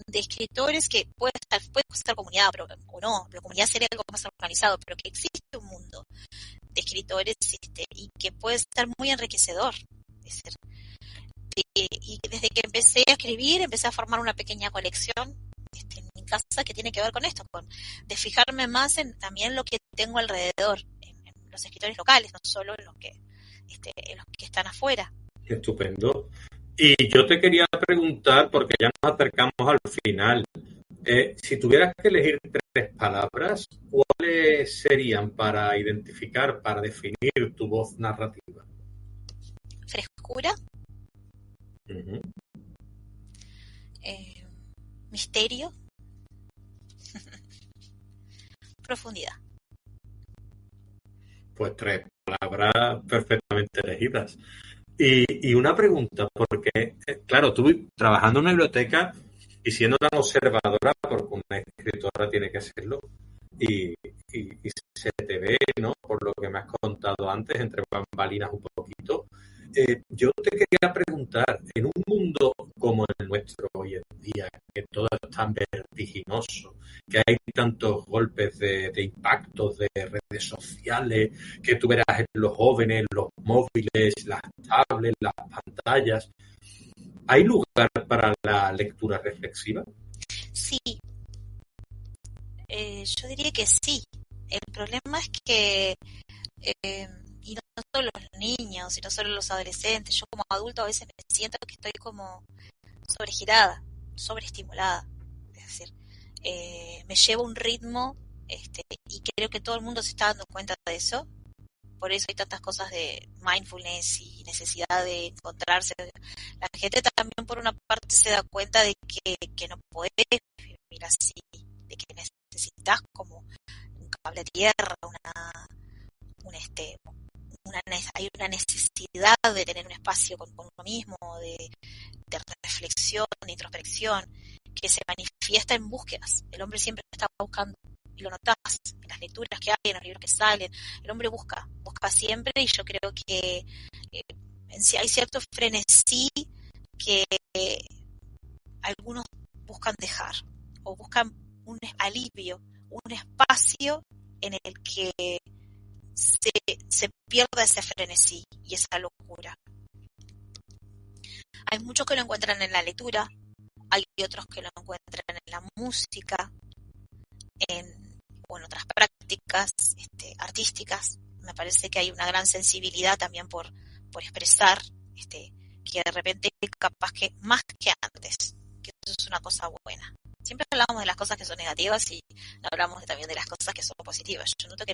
de escritores que puede ser comunidad, pero, o no, la comunidad sería algo más organizado, pero que existe un mundo de escritores y que puede ser muy enriquecedor. Es decir, y desde que empecé a escribir, empecé a formar una pequeña colección en mi casa que tiene que ver con esto, de fijarme más en también lo que tengo alrededor, en los escritores locales, no solo en los que están afuera. Estupendo. Y yo te quería preguntar, porque ya nos acercamos al final, si tuvieras que elegir 3 palabras, ¿cuáles serían para identificar, para definir tu voz narrativa? Frescura, misterio, profundidad. Pues 3 palabras perfectamente elegidas. Y una pregunta, porque, claro, tú trabajando en una biblioteca y siendo tan observadora, porque una escritora tiene que serlo, y se te ve, ¿no? Por lo que me has contado antes, entre bambalinas un poquito. Yo te quería preguntar, en un mundo como el nuestro hoy en día, que todo es tan vertiginoso, que hay tantos golpes de impactos de redes sociales, que tú verás en los jóvenes, los móviles, las tablets, las pantallas, ¿hay lugar para la lectura reflexiva? Sí, yo diría que sí. El problema es que y no solo los niños y no solo los adolescentes, yo como adulto a veces me siento que estoy como sobregirada, sobreestimulada, es decir, me lleva un ritmo y creo que todo el mundo se está dando cuenta de eso. Por eso hay tantas cosas de mindfulness y necesidad de encontrarse. La gente también por una parte se da cuenta de que no podés vivir así, de que necesitas como un cable a tierra, hay una necesidad de tener un espacio con uno mismo, de reflexión, de introspección, que se manifiesta en búsquedas. El hombre siempre está buscando. y lo notás en las lecturas que hay, en los libros que salen. El hombre busca siempre, y yo creo que hay cierto frenesí que algunos buscan dejar, o buscan un alivio, un espacio en el que se pierda ese frenesí y esa locura. Hay muchos que lo encuentran en la lectura, hay otros que lo encuentran en la música, o en otras prácticas artísticas. Me parece que hay una gran sensibilidad también por expresar, que de repente capaz que más que antes, que eso es una cosa buena. Siempre hablamos de las cosas que son negativas y hablamos también de las cosas que son positivas. Yo noto que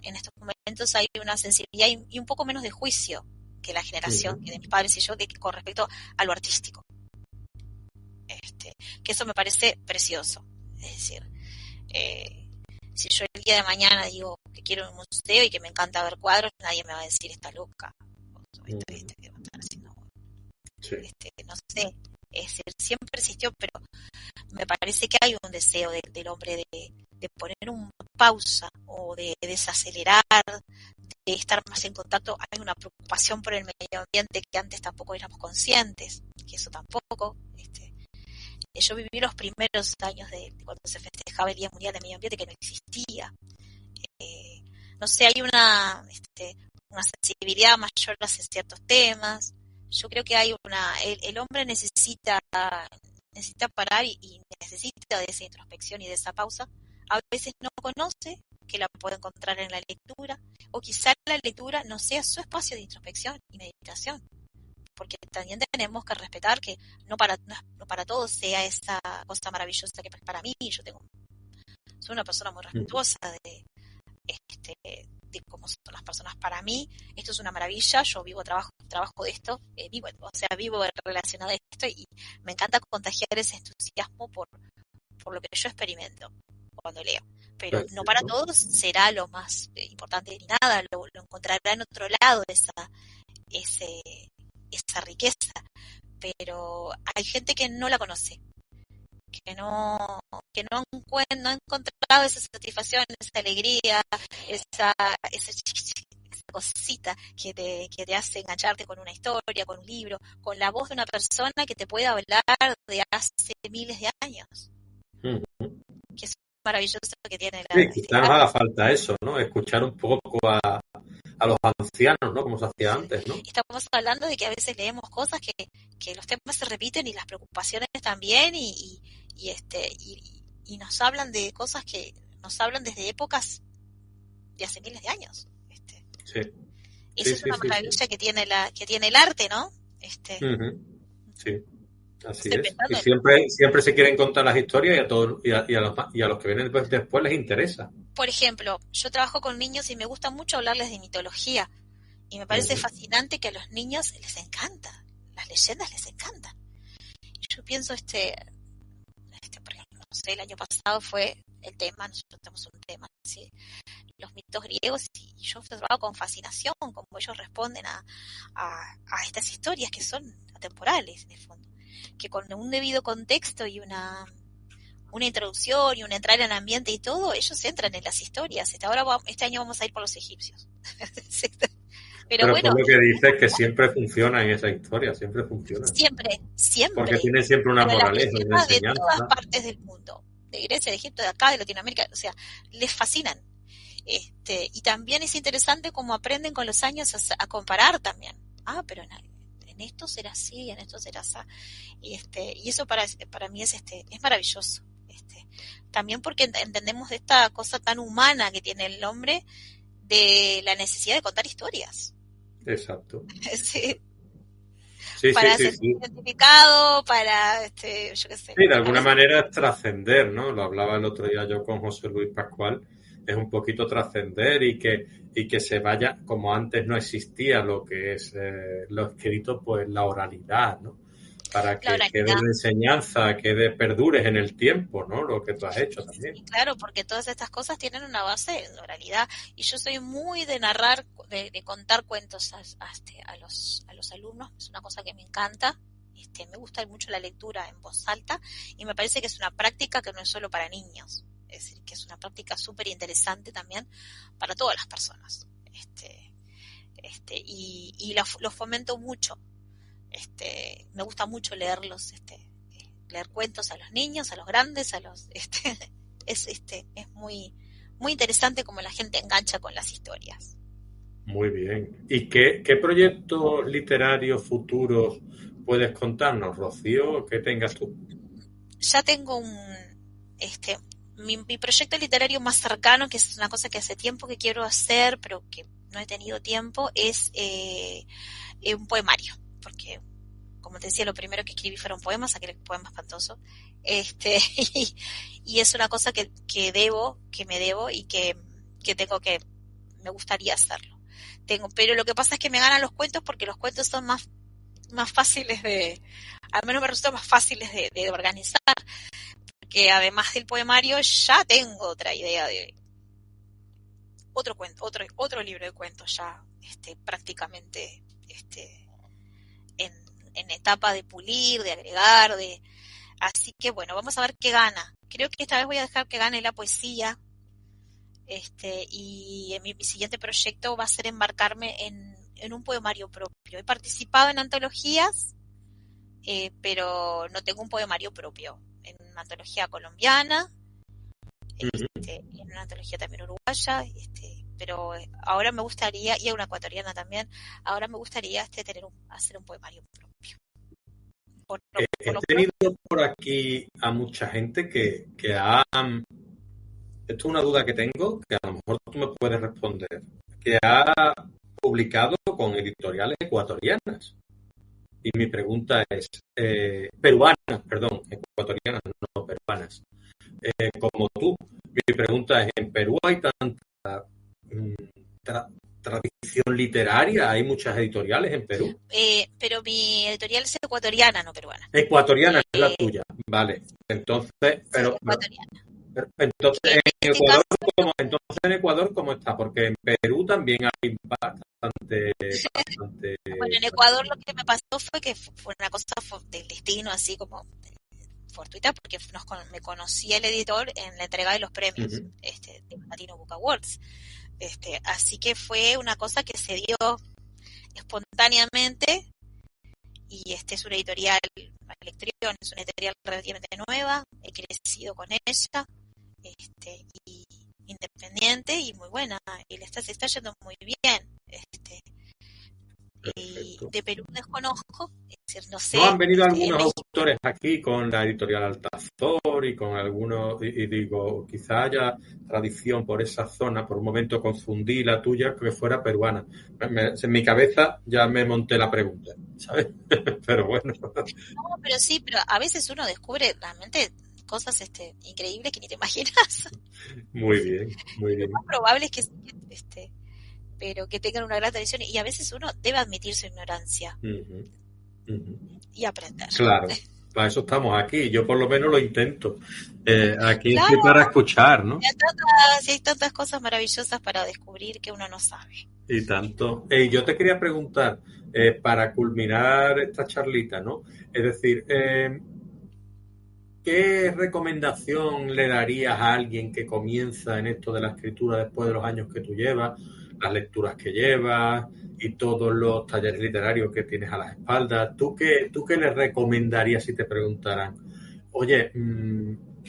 en estos momentos hay una sensibilidad y un poco menos de juicio que la generación de mis padres y yo con respecto a lo artístico. Que eso me parece precioso. Es decir, si yo el día de mañana digo que quiero un museo y que me encanta ver cuadros, nadie me va a decir está loca. Que va a estar haciendo. Sí. No sé, es decir, siempre existió, pero me parece que hay un deseo del hombre de poner una pausa o de desacelerar, de estar más en contacto. Hay una preocupación por el medio ambiente que antes tampoco éramos conscientes, que eso tampoco. Yo viví los primeros años de cuando se festejaba el Día Mundial del Medio Ambiente, que no existía. No sé, hay una sensibilidad mayor hacia ciertos temas. Yo creo que hay el hombre necesita parar y necesita de esa introspección y de esa pausa. A veces no conoce que la puede encontrar en la lectura, o quizá la lectura no sea su espacio de introspección y meditación, porque también tenemos que respetar que no para todos sea esa cosa maravillosa que para mí. Soy una persona muy respetuosa de cómo son las personas para mí. Esto es una maravilla, yo trabajo de esto, vivo relacionado a esto, y me encanta contagiar ese entusiasmo por lo que yo experimento cuando leo. Pero perfecto. No para todos será lo más importante ni nada, lo encontrará en otro lado esa riqueza, pero hay gente que no la conoce, que no ha encontrado esa satisfacción, esa alegría, esa cosita que te hace engancharte con una historia, con un libro, con la voz de una persona que te puede hablar de hace miles de años. Que es maravilloso que tiene la... Sí, quizás nos haga falta eso, ¿no? Escuchar un poco a los ancianos, ¿no? Como se hacía antes, ¿no? Estamos hablando de que a veces leemos cosas que los temas se repiten y las preocupaciones también, y nos hablan de cosas que nos hablan desde épocas de hace miles de años. Sí. Esa es una maravilla que tiene el arte, ¿no? Sí. Así es. Y siempre se quieren contar las historias, y a todos y a los que vienen después les interesa. Por ejemplo, yo trabajo con niños y me gusta mucho hablarles de mitología, y me parece fascinante que a los niños les encanta, las leyendas les encantan. Y yo pienso, por ejemplo, no sé, el año pasado fue el tema, nosotros tenemos un tema, ¿sí? Los mitos griegos, y yo observaba con fascinación cómo ellos responden a estas historias que son atemporales en el fondo, que con un debido contexto y una introducción y una entrada en el ambiente y todo, ellos entran en las historias. Este año vamos a ir por los egipcios. Pero bueno, por lo que dices, que siempre funciona en esa historia, siempre funciona. Siempre. Porque tiene siempre una moraleja, una enseñanza. De todas partes del mundo, de Grecia, de Egipto, de acá, de Latinoamérica, o sea, les fascinan. Y también es interesante cómo aprenden con los años a comparar también. Pero en esto será así, en esto será así. Y eso para mí es maravilloso. También porque entendemos de esta cosa tan humana que tiene el hombre, de la necesidad de contar historias. Exacto. Sí. Para ser identificado, para, yo qué sé. Sí, de alguna manera es trascender, ¿no? Lo hablaba el otro día yo con José Luis Pascual, es un poquito trascender y que se vaya, como antes no existía lo que es lo escrito, pues la oralidad, ¿no? Para que quede una enseñanza, perdures en el tiempo, ¿no? Lo que tú has hecho también. Sí, claro, porque todas estas cosas tienen una base de oralidad, y yo soy muy de narrar, de contar cuentos a los alumnos. Es una cosa que me encanta. Me gusta mucho la lectura en voz alta, y me parece que es una práctica que no es solo para niños, es decir, que es una práctica súper interesante también para todas las personas. Y lo fomento mucho. Me gusta mucho leerlos, leer cuentos a los niños, a los grandes, es muy, muy interesante como la gente engancha con las historias. Muy bien. ¿Y qué proyectos literarios futuros puedes contarnos, Rocío, que tengas tú? Ya tengo mi proyecto literario más cercano, que es una cosa que hace tiempo que quiero hacer, pero que no he tenido tiempo, es un poemario, porque como te decía, lo primero que escribí fueron poemas, aquel poema espantoso, y es una cosa que me debo y que me gustaría hacerlo. Pero lo que pasa es que me ganan los cuentos porque los cuentos son más fáciles al menos me resultan más fáciles de organizar, porque además del poemario ya tengo otra idea de otro cuento, otro libro de cuentos ya, prácticamente, en etapa de pulir, de agregar, así que bueno, vamos a ver qué gana. Creo que esta vez voy a dejar que gane la poesía, y mi siguiente proyecto va a ser embarcarme en un poemario propio. He participado en antologías, pero no tengo un poemario propio. En una antología colombiana, y en una antología también uruguaya, pero ahora me gustaría, y una ecuatoriana también, ahora me gustaría hacer un poemario propio. He tenido por aquí a mucha gente que ha... Esto es una duda que tengo, que a lo mejor tú me puedes responder, que ha publicado con editoriales ecuatorianas. Y mi pregunta es, peruanas, perdón, ecuatorianas, no peruanas, como tú. Mi pregunta es, ¿en Perú hay tanta tradición literaria? ¿Hay muchas editoriales en Perú? Pero mi editorial es ecuatoriana, no peruana. Ecuatoriana es la tuya, vale. Entonces, pero... Entonces, en Ecuador, ¿cómo está? Porque en Perú también hay bastante... Bueno, en Ecuador lo que me pasó fue que fue una cosa del destino, así como fortuita, porque me conocí el editor en la entrega de los premios, de Latino Book Awards. Así que fue una cosa que se dio espontáneamente, y es una editorial, Electrión, es una editorial relativamente nueva, he crecido con ella, y independiente y muy buena, y se está yendo muy bien. Y de Perú desconozco, es decir, no sé. ¿No han venido algunos autores aquí con la editorial Altazor y con algunos, y digo, quizá haya tradición por esa zona? Por un momento confundí la tuya que fuera peruana. En mi cabeza ya me monté la pregunta, ¿sabes? Pero bueno. No, pero sí, pero a veces uno descubre realmente cosas increíbles que ni te imaginas. Muy bien, muy bien. Lo más probable es que pero que tengan una gran tradición, y a veces uno debe admitir su ignorancia y aprender. Claro, para eso estamos aquí. Yo por lo menos lo intento. Aquí estoy para escuchar, ¿no? Hay tantas cosas maravillosas para descubrir que uno no sabe. Y tanto. Yo te quería preguntar, para culminar esta charlita, ¿no? Es decir, ¿qué recomendación le darías a alguien que comienza en esto de la escritura después de los años que tú llevas, las lecturas que llevas y todos los talleres literarios que tienes a las espaldas? ¿Tú qué le recomendarías si te preguntaran, oye,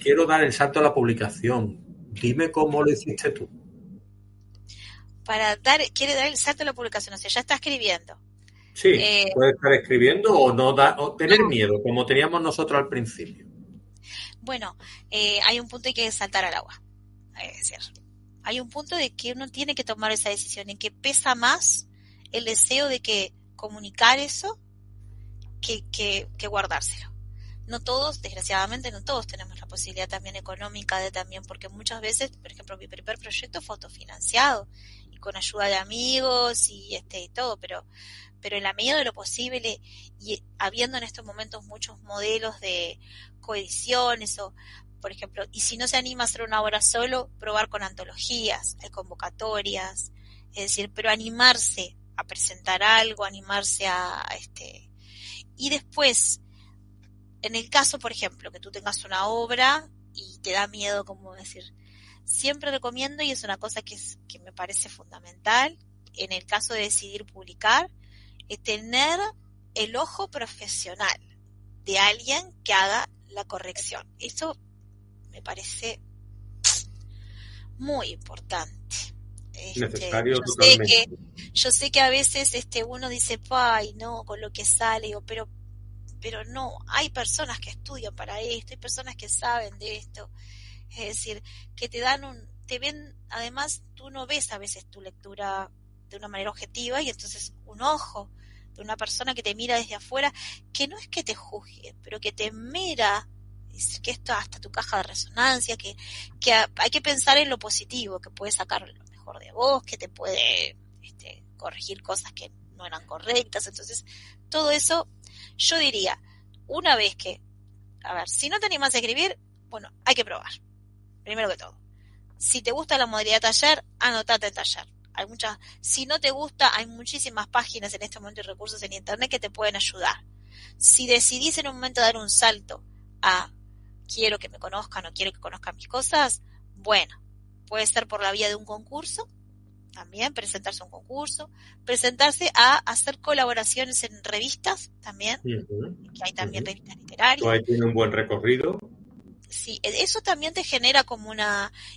quiero dar el salto a la publicación, dime cómo lo hiciste tú? Quiere dar el salto a la publicación, o sea, ya está escribiendo. Sí, puede estar escribiendo o no o tener miedo, como teníamos nosotros al principio. Bueno, hay un punto en que hay que saltar al agua. Es decir, hay un punto de que uno tiene que tomar esa decisión, en que pesa más el deseo de que comunicar eso que guardárselo. No todos, desgraciadamente, no todos tenemos la posibilidad también económica porque muchas veces, por ejemplo, mi primer proyecto fue autofinanciado y con ayuda de amigos y y todo, pero en la medida de lo posible, y habiendo en estos momentos muchos modelos de coediciones o, por ejemplo, y si no se anima a hacer una obra solo, probar con antologías, hay convocatorias, es decir, pero animarse a presentar algo, animarse y después, en el caso, por ejemplo, que tú tengas una obra y te da miedo, como decir, siempre recomiendo, y es una cosa que me parece fundamental, en el caso de decidir publicar, tener el ojo profesional de alguien que haga la corrección. Eso me parece muy importante. Necesario totalmente. Yo sé que a veces uno dice, ay, no, con lo que sale, digo, pero no, hay personas que estudian para esto, hay personas que saben de esto, es decir, que te ven, además tú no ves a veces tu lectura de una manera objetiva, y entonces un ojo de una persona que te mira desde afuera, que no es que te juzgue, pero que te mira, es que esto hasta tu caja de resonancia, que hay que pensar en lo positivo, que puede sacar lo mejor de vos, que te puede corregir cosas que no eran correctas. Entonces, todo eso, yo diría, una vez que, a ver, si no te animas a escribir, bueno, hay que probar, primero que todo. Si te gusta la modalidad taller, anotate el taller. Si no te gusta, hay muchísimas páginas en este momento y recursos en internet que te pueden ayudar. Si decidís en un momento dar un salto a quiero que me conozcan o quiero que conozcan mis cosas, bueno, puede ser por la vía de un concurso, también presentarse a un concurso, presentarse a hacer colaboraciones en revistas también, que hay también revistas literarias. Tú ahí tienes un buen recorrido. Sí, eso también te genera como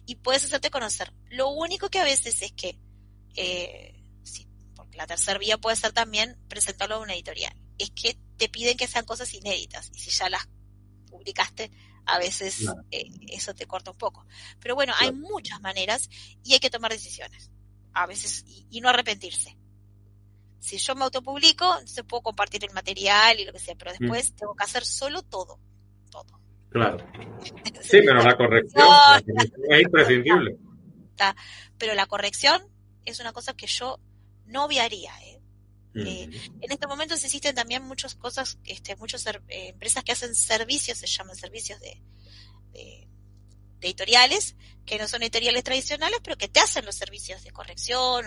y puedes hacerte conocer. Lo único que a veces es que, sí, porque la tercera vía puede ser también presentarlo a una editorial, es que te piden que sean cosas inéditas, y si ya las publicaste, a veces claro, eso te corta un poco. Pero bueno, claro, hay muchas maneras y hay que tomar decisiones, a veces, y no arrepentirse. Si yo me autopublico, entonces puedo compartir el material y lo que sea, pero después tengo que hacer solo todo. Claro. Sí, pero la corrección es imprescindible. Pero la corrección es una cosa que yo no obviaría. En estos momentos existen también muchas cosas, muchas empresas que hacen servicios, se llaman servicios de editoriales, que no son editoriales tradicionales, pero que te hacen los servicios de corrección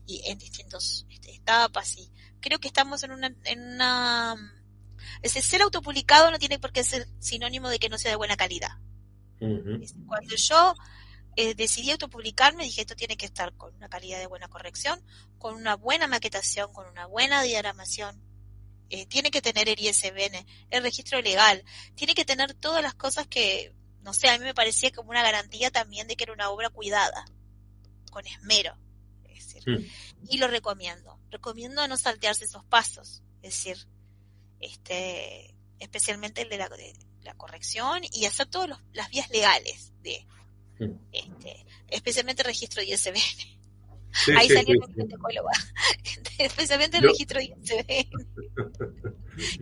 y en distintas etapas. Y creo que estamos en una ese ser autopublicado no tiene por qué ser sinónimo de que no sea de buena calidad. Cuando yo decidí autopublicarme, dije, esto tiene que estar con una calidad de buena corrección, con una buena maquetación, con una buena diagramación, tiene que tener el ISBN, el registro legal, tiene que tener todas las cosas que, no sé, a mí me parecía como una garantía también de que era una obra cuidada, con esmero. Es decir, y lo recomiendo no saltearse esos pasos, es decir, especialmente el de la corrección, y hacer todas las vías legales de especialmente el registro de ISBN. Sí, ahí salió la bibliotecóloga. Especialmente el registro de ISBN.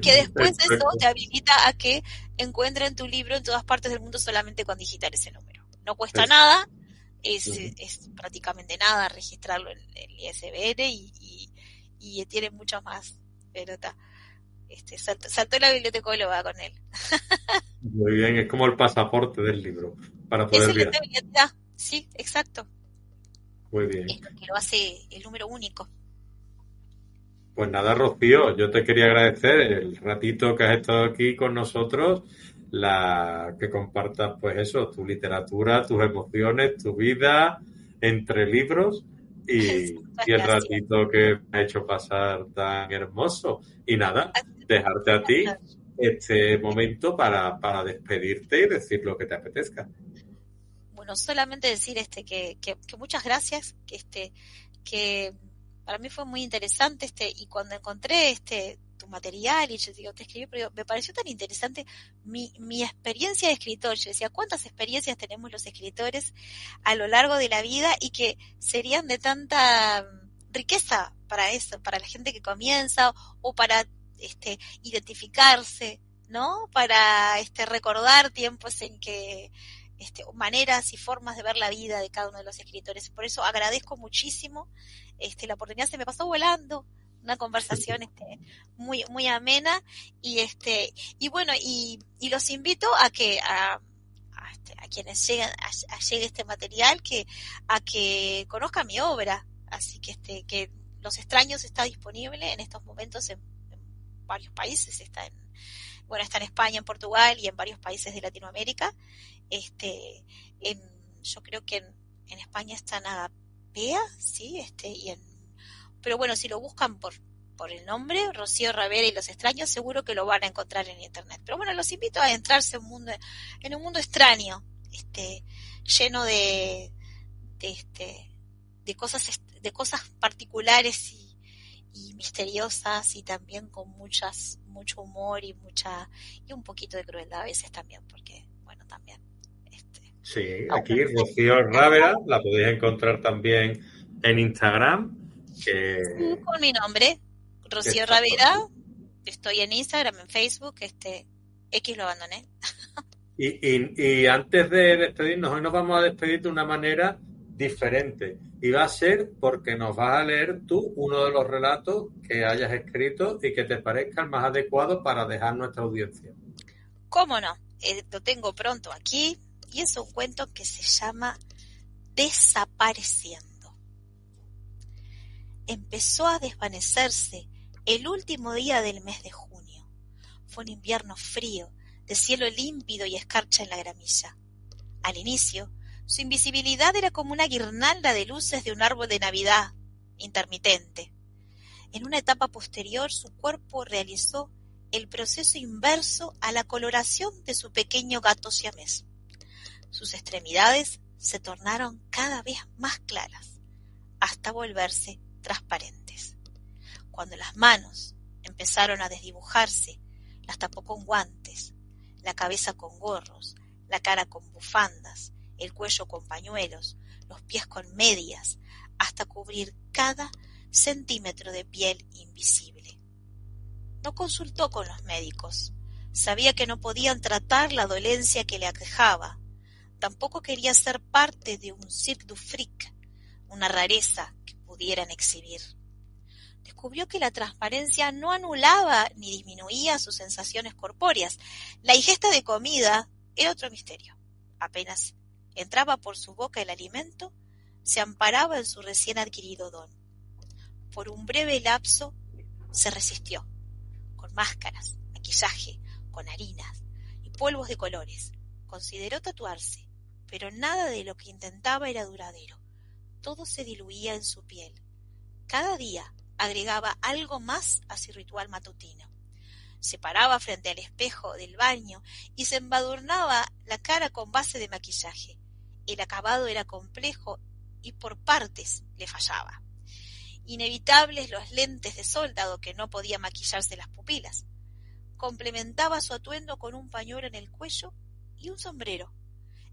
Que después eso te habilita a que encuentren tu libro en todas partes del mundo solamente con digitar ese número. No cuesta nada, es prácticamente nada registrarlo en el ISBN y tiene mucho más. Pero saltó la bibliotecóloga con él. Muy bien, es como el pasaporte del libro para poder viajar. Sí, exacto. Muy bien. Es lo que lo hace el número único. Pues nada, Rocío, yo te quería agradecer el ratito que has estado aquí con nosotros, que compartas pues eso, tu literatura, tus emociones, tu vida entre libros y el ratito que me ha hecho pasar tan hermoso. Y nada, dejarte a ti este momento para despedirte y decir lo que te apetezca. Bueno, solamente decir que muchas gracias, que para mí fue muy interesante y cuando encontré tu material y yo digo, te escribí, pero me pareció tan interesante mi experiencia de escritor. Yo decía, ¿cuántas experiencias tenemos los escritores a lo largo de la vida y que serían de tanta riqueza para eso, para la gente que comienza o para identificarse, ¿no? Para recordar tiempos en que maneras y formas de ver la vida de cada uno de los escritores. Por eso agradezco muchísimo la oportunidad, se me pasó volando, una conversación muy muy amena y bueno, y los invito a que a quienes llegue este material a que conozcan mi obra. Así que Los Extraños está disponible en estos momentos en varios países, está en España, en Portugal y en varios países de Latinoamérica. yo creo que en España está en Agapea, ¿sí? Pero bueno, si lo buscan por el nombre, Rocío Ravera y los extraños, seguro que lo van a encontrar en internet. Pero bueno, los invito a adentrarse en un mundo extraño, lleno de cosas particulares y misteriosas, y también con mucho humor y un poquito de crueldad a veces también, porque bueno, también sí, aquí Rocío Rávera la podéis encontrar también en Instagram, que sí, con mi nombre, Rocío Ravera. Estoy en Instagram, en Facebook, X lo abandoné. Y antes de despedirnos, hoy nos vamos a despedir de una manera diferente. Y va a ser porque nos vas a leer tú uno de los relatos que hayas escrito y que te parezca el más adecuado para dejar nuestra audiencia. ¿Cómo no? Lo tengo pronto aquí, y es un cuento que se llama Desapareciendo. Empezó a desvanecerse el último día del mes de junio. Fue un invierno frío, de cielo límpido y escarcha en la gramilla. Al inicio, su invisibilidad era como una guirnalda de luces de un árbol de Navidad, intermitente. En una etapa posterior, su cuerpo realizó el proceso inverso a la coloración de su pequeño gato siamés. Sus extremidades se tornaron cada vez más claras, hasta volverse transparentes. Cuando las manos empezaron a desdibujarse, las tapó con guantes, la cabeza con gorros, la cara con bufandas, el cuello con pañuelos, los pies con medias, hasta cubrir cada centímetro de piel invisible. No consultó con los médicos. Sabía que no podían tratar la dolencia que le aquejaba. Tampoco quería ser parte de un cirque du freak, una rareza que pudieran exhibir. Descubrió que la transparencia no anulaba ni disminuía sus sensaciones corpóreas. La ingesta de comida era otro misterio. Apenas entraba por su boca el alimento, se amparaba en su recién adquirido don. Por un breve lapso se resistió, con máscaras, maquillaje, con harinas y polvos de colores. Consideró tatuarse, pero nada de lo que intentaba era duradero. Todo se diluía en su piel. Cada día agregaba algo más a su ritual matutino. Se paraba frente al espejo del baño y se embadurnaba la cara con base de maquillaje. El acabado era complejo y por partes le fallaba. Inevitables los lentes de sol, dado que no podía maquillarse las pupilas. Complementaba su atuendo con un pañuelo en el cuello y un sombrero.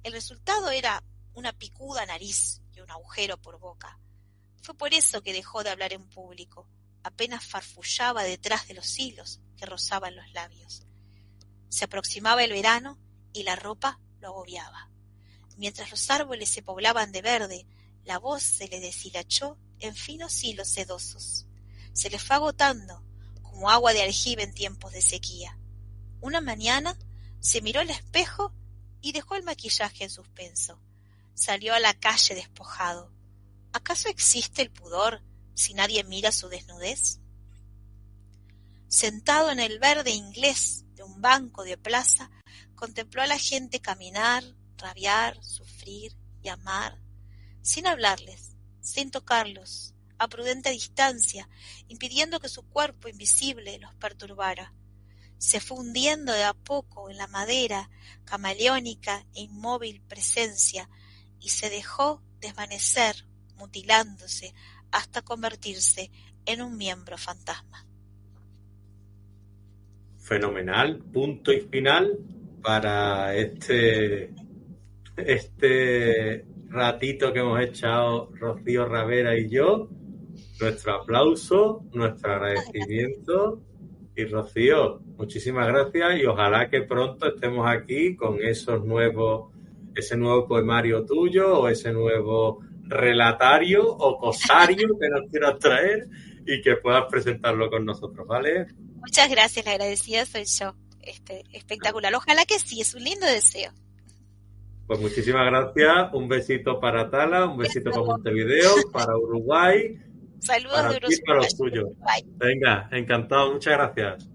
El resultado era una picuda nariz y un agujero por boca. Fue por eso que dejó de hablar en público. Apenas farfullaba detrás de los hilos que rozaban los labios. Se aproximaba el verano y la ropa lo agobiaba. Mientras los árboles se poblaban de verde, la voz se le deshilachó en finos hilos sedosos. Se le fue agotando, como agua de aljibe en tiempos de sequía. Una mañana se miró al espejo y dejó el maquillaje en suspenso. Salió a la calle despojado. ¿Acaso existe el pudor si nadie mira su desnudez? Sentado en el verde inglés de un banco de plaza, contempló a la gente caminar, rabiar, sufrir y amar, sin hablarles, sin tocarlos, a prudente distancia, impidiendo que su cuerpo invisible los perturbara. Se fue hundiendo de a poco en la madera, camaleónica e inmóvil presencia, y se dejó desvanecer, mutilándose hasta convertirse en un miembro fantasma. Fenomenal, punto y final para este ratito que hemos echado Rocío Ravera y yo. Nuestro aplauso, nuestro agradecimiento. Y Rocío, muchísimas gracias y ojalá que pronto estemos aquí con ese nuevo poemario tuyo o ese nuevo relatario o cosario que nos quieras traer y que puedas presentarlo con nosotros, ¿vale? Muchas gracias, la agradecida soy yo. Espectacular. Ojalá que sí, es un lindo deseo. Pues muchísimas gracias. Un besito para Tala, un besito para Montevideo, para Uruguay. Saludos para de ti y para los tuyos. Bye. Venga, encantado. Muchas gracias.